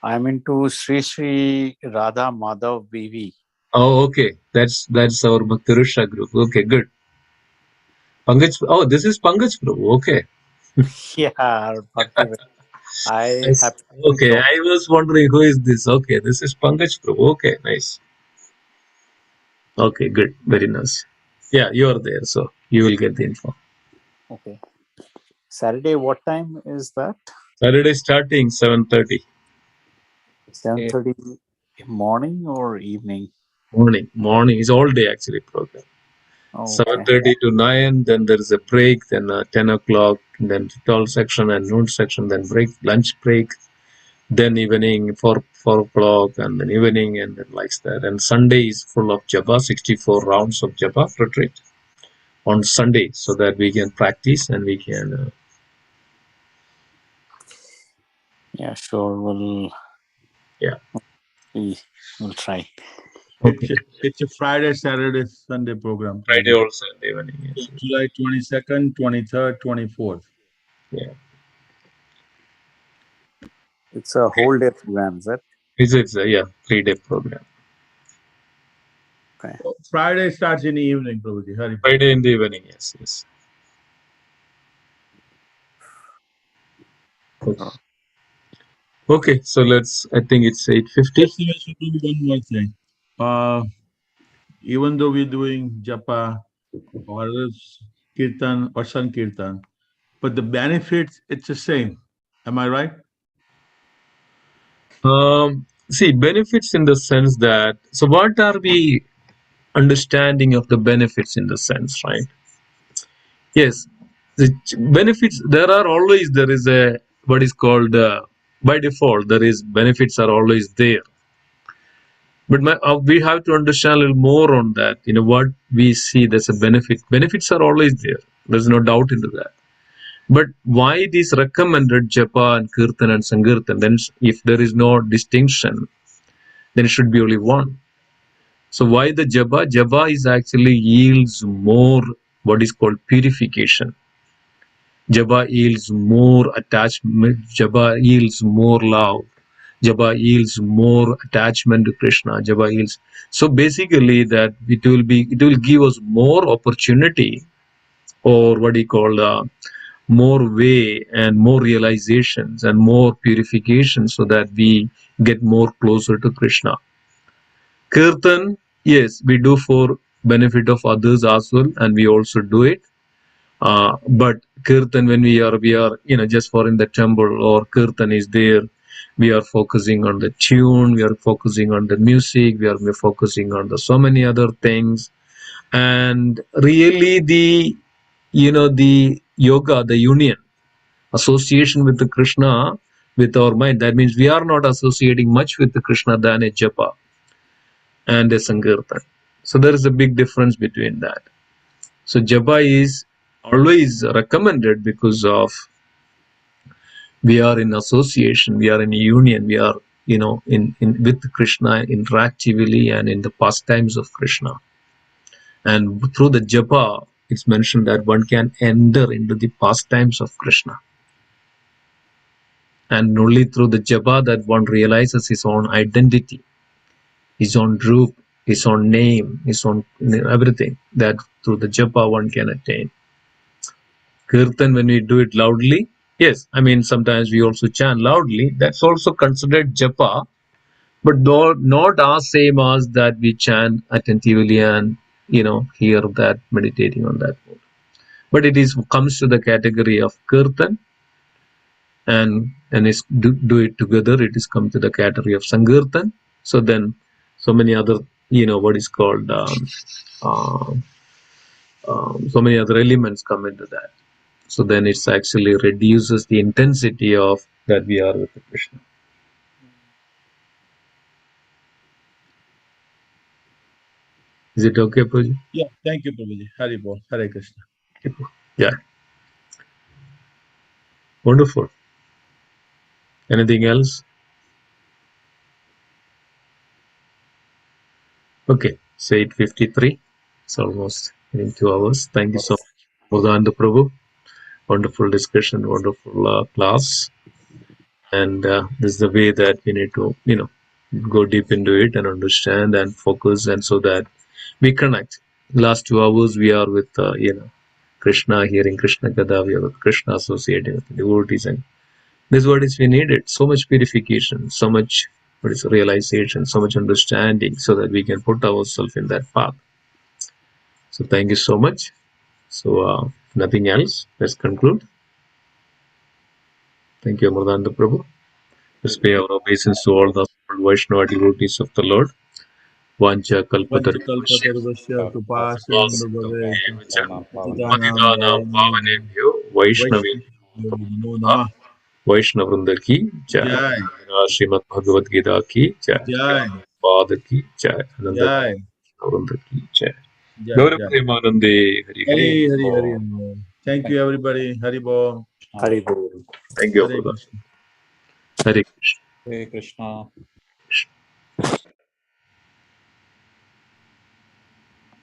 I'm into Sri Sri Radha Madhav BV. Oh, okay. That's our Bhaktirusha group. Okay, good. Pankaj. Oh, this is Pankaj Prabhu. Okay. Yeah, Okay, I was wondering who is this. Okay, this is Pankaj Prabhu. Okay, nice. Okay, good. Very nice. Yeah, you are there, so you will get the info. Okay. Saturday, what time is that? Saturday starting 7:30. 7:30 morning or evening? Morning is all day actually program. Okay. 7:30 to 9, then there is a break, then 10 o'clock, then 12 section and noon section, then break, lunch break, then evening 4 o'clock, and then evening, and then like that. And Sunday is full of japa, 64 rounds of japa retreat on Sunday, so that we can practice and we can. Yeah, sure. We'll try. Okay. It's a Friday, Saturday, Sunday program. Friday or Sunday evening. Yes. July 22nd, 23rd, 24th. Yeah. It's a whole day program, is it? It's a 3-day program. Okay. Friday starts in the evening, Prabhuji. Hari. Friday in the evening, yes. Okay, so I think it's 8:50. One more thing. Even though we're doing japa or kirtan or sankirtan, but the benefits, it's the same. Am I right? See, benefits in the sense that, so what are we understanding of the benefits in the sense, right? Yes, the benefits, there is a, what is called, by default, there is benefits are always there. But we have to understand a little more on that. What we see, there's a benefit. Benefits are always there. There's no doubt into that. But why it is recommended japa and kirtan and sankirtan? Then if there is no distinction, then it should be only one. So why the japa? Japa is actually yields more what is called purification. Japa yields more attachment. Japa yields more love. Japa yields more attachment to Krishna. Japa yields. So basically, that it will give us more opportunity, or what do you call, more way and more realizations and more purification, so that we get more closer to Krishna. Kirtan, yes, we do for benefit of others as well, and we also do it. But Kirtan, when we are, just for in the temple, or Kirtan is there, we are focusing on the tune, we are focusing on the music, we are focusing on the so many other things. And really the yoga, the union, association with the Krishna, with our mind, that means we are not associating much with the Krishna than a japa and a sankirtan. So there is a big difference between that. So japa is always recommended because of we are in association, we are in union, we are in with Krishna interactively and in the pastimes of Krishna. And through the japa, it's mentioned that one can enter into the pastimes of Krishna. And only through the japa that one realizes his own identity, his own root, his own name, his own everything. That through the japa one can attain. Kirtan, when we do it loudly, yes, I mean sometimes we also chant loudly. That's also considered japa, but though not as same as that we chant attentively and hear that, meditating on that. But it comes to the category of kirtan, and is do it together. It is come to the category of sankirtan. So then, so many other what is called so many other elements come into that. So then it's actually reduces the intensity of that we are with the Krishna. Is it okay, Prabhuji? Yeah, thank you, Prabhuji. Hari Bol, Hare Krishna. Yeah. Wonderful. Anything else? Okay, it's 8:53. It's almost in 2 hours. Thank you so much, Mudanda Prabhu. Wonderful discussion, wonderful class. And this is the way that we need to, go deep into it and understand and focus, and so that we connect. Last 2 hours we are with, Krishna, hearing Krishna Kada, we are with Krishna, associating with the devotees, and this is what is we needed. So much purification, so much realization, so much understanding, so that we can put ourselves in that path. So thank you so much. So nothing else. Let's conclude. Thank you, Amritananda Prabhu. Let's pay our obeisance to all the Vaishnava devotees of the Lord. Vancha kalpatarvasya Kalpatarvasya Krupasindhu Bhaveta Patitanam Patitanam Pavanebhyo Vaishnavebhyo Vaishnavino Namah. Vaishnavrinda ki jai. Jai, Srimad Bhagavad Gita ki jai. Jai, Pada ki jai. Ananda Jai, Vrinda ki jai. Jai, Gaura Jai. Premanande Hari Hari, Hari, Hari. Hari. Thank you, everybody. Hari Bol. Hari Bol. Thank you, Hare brother. Krishna. Hare Krishna. Hare Krishna.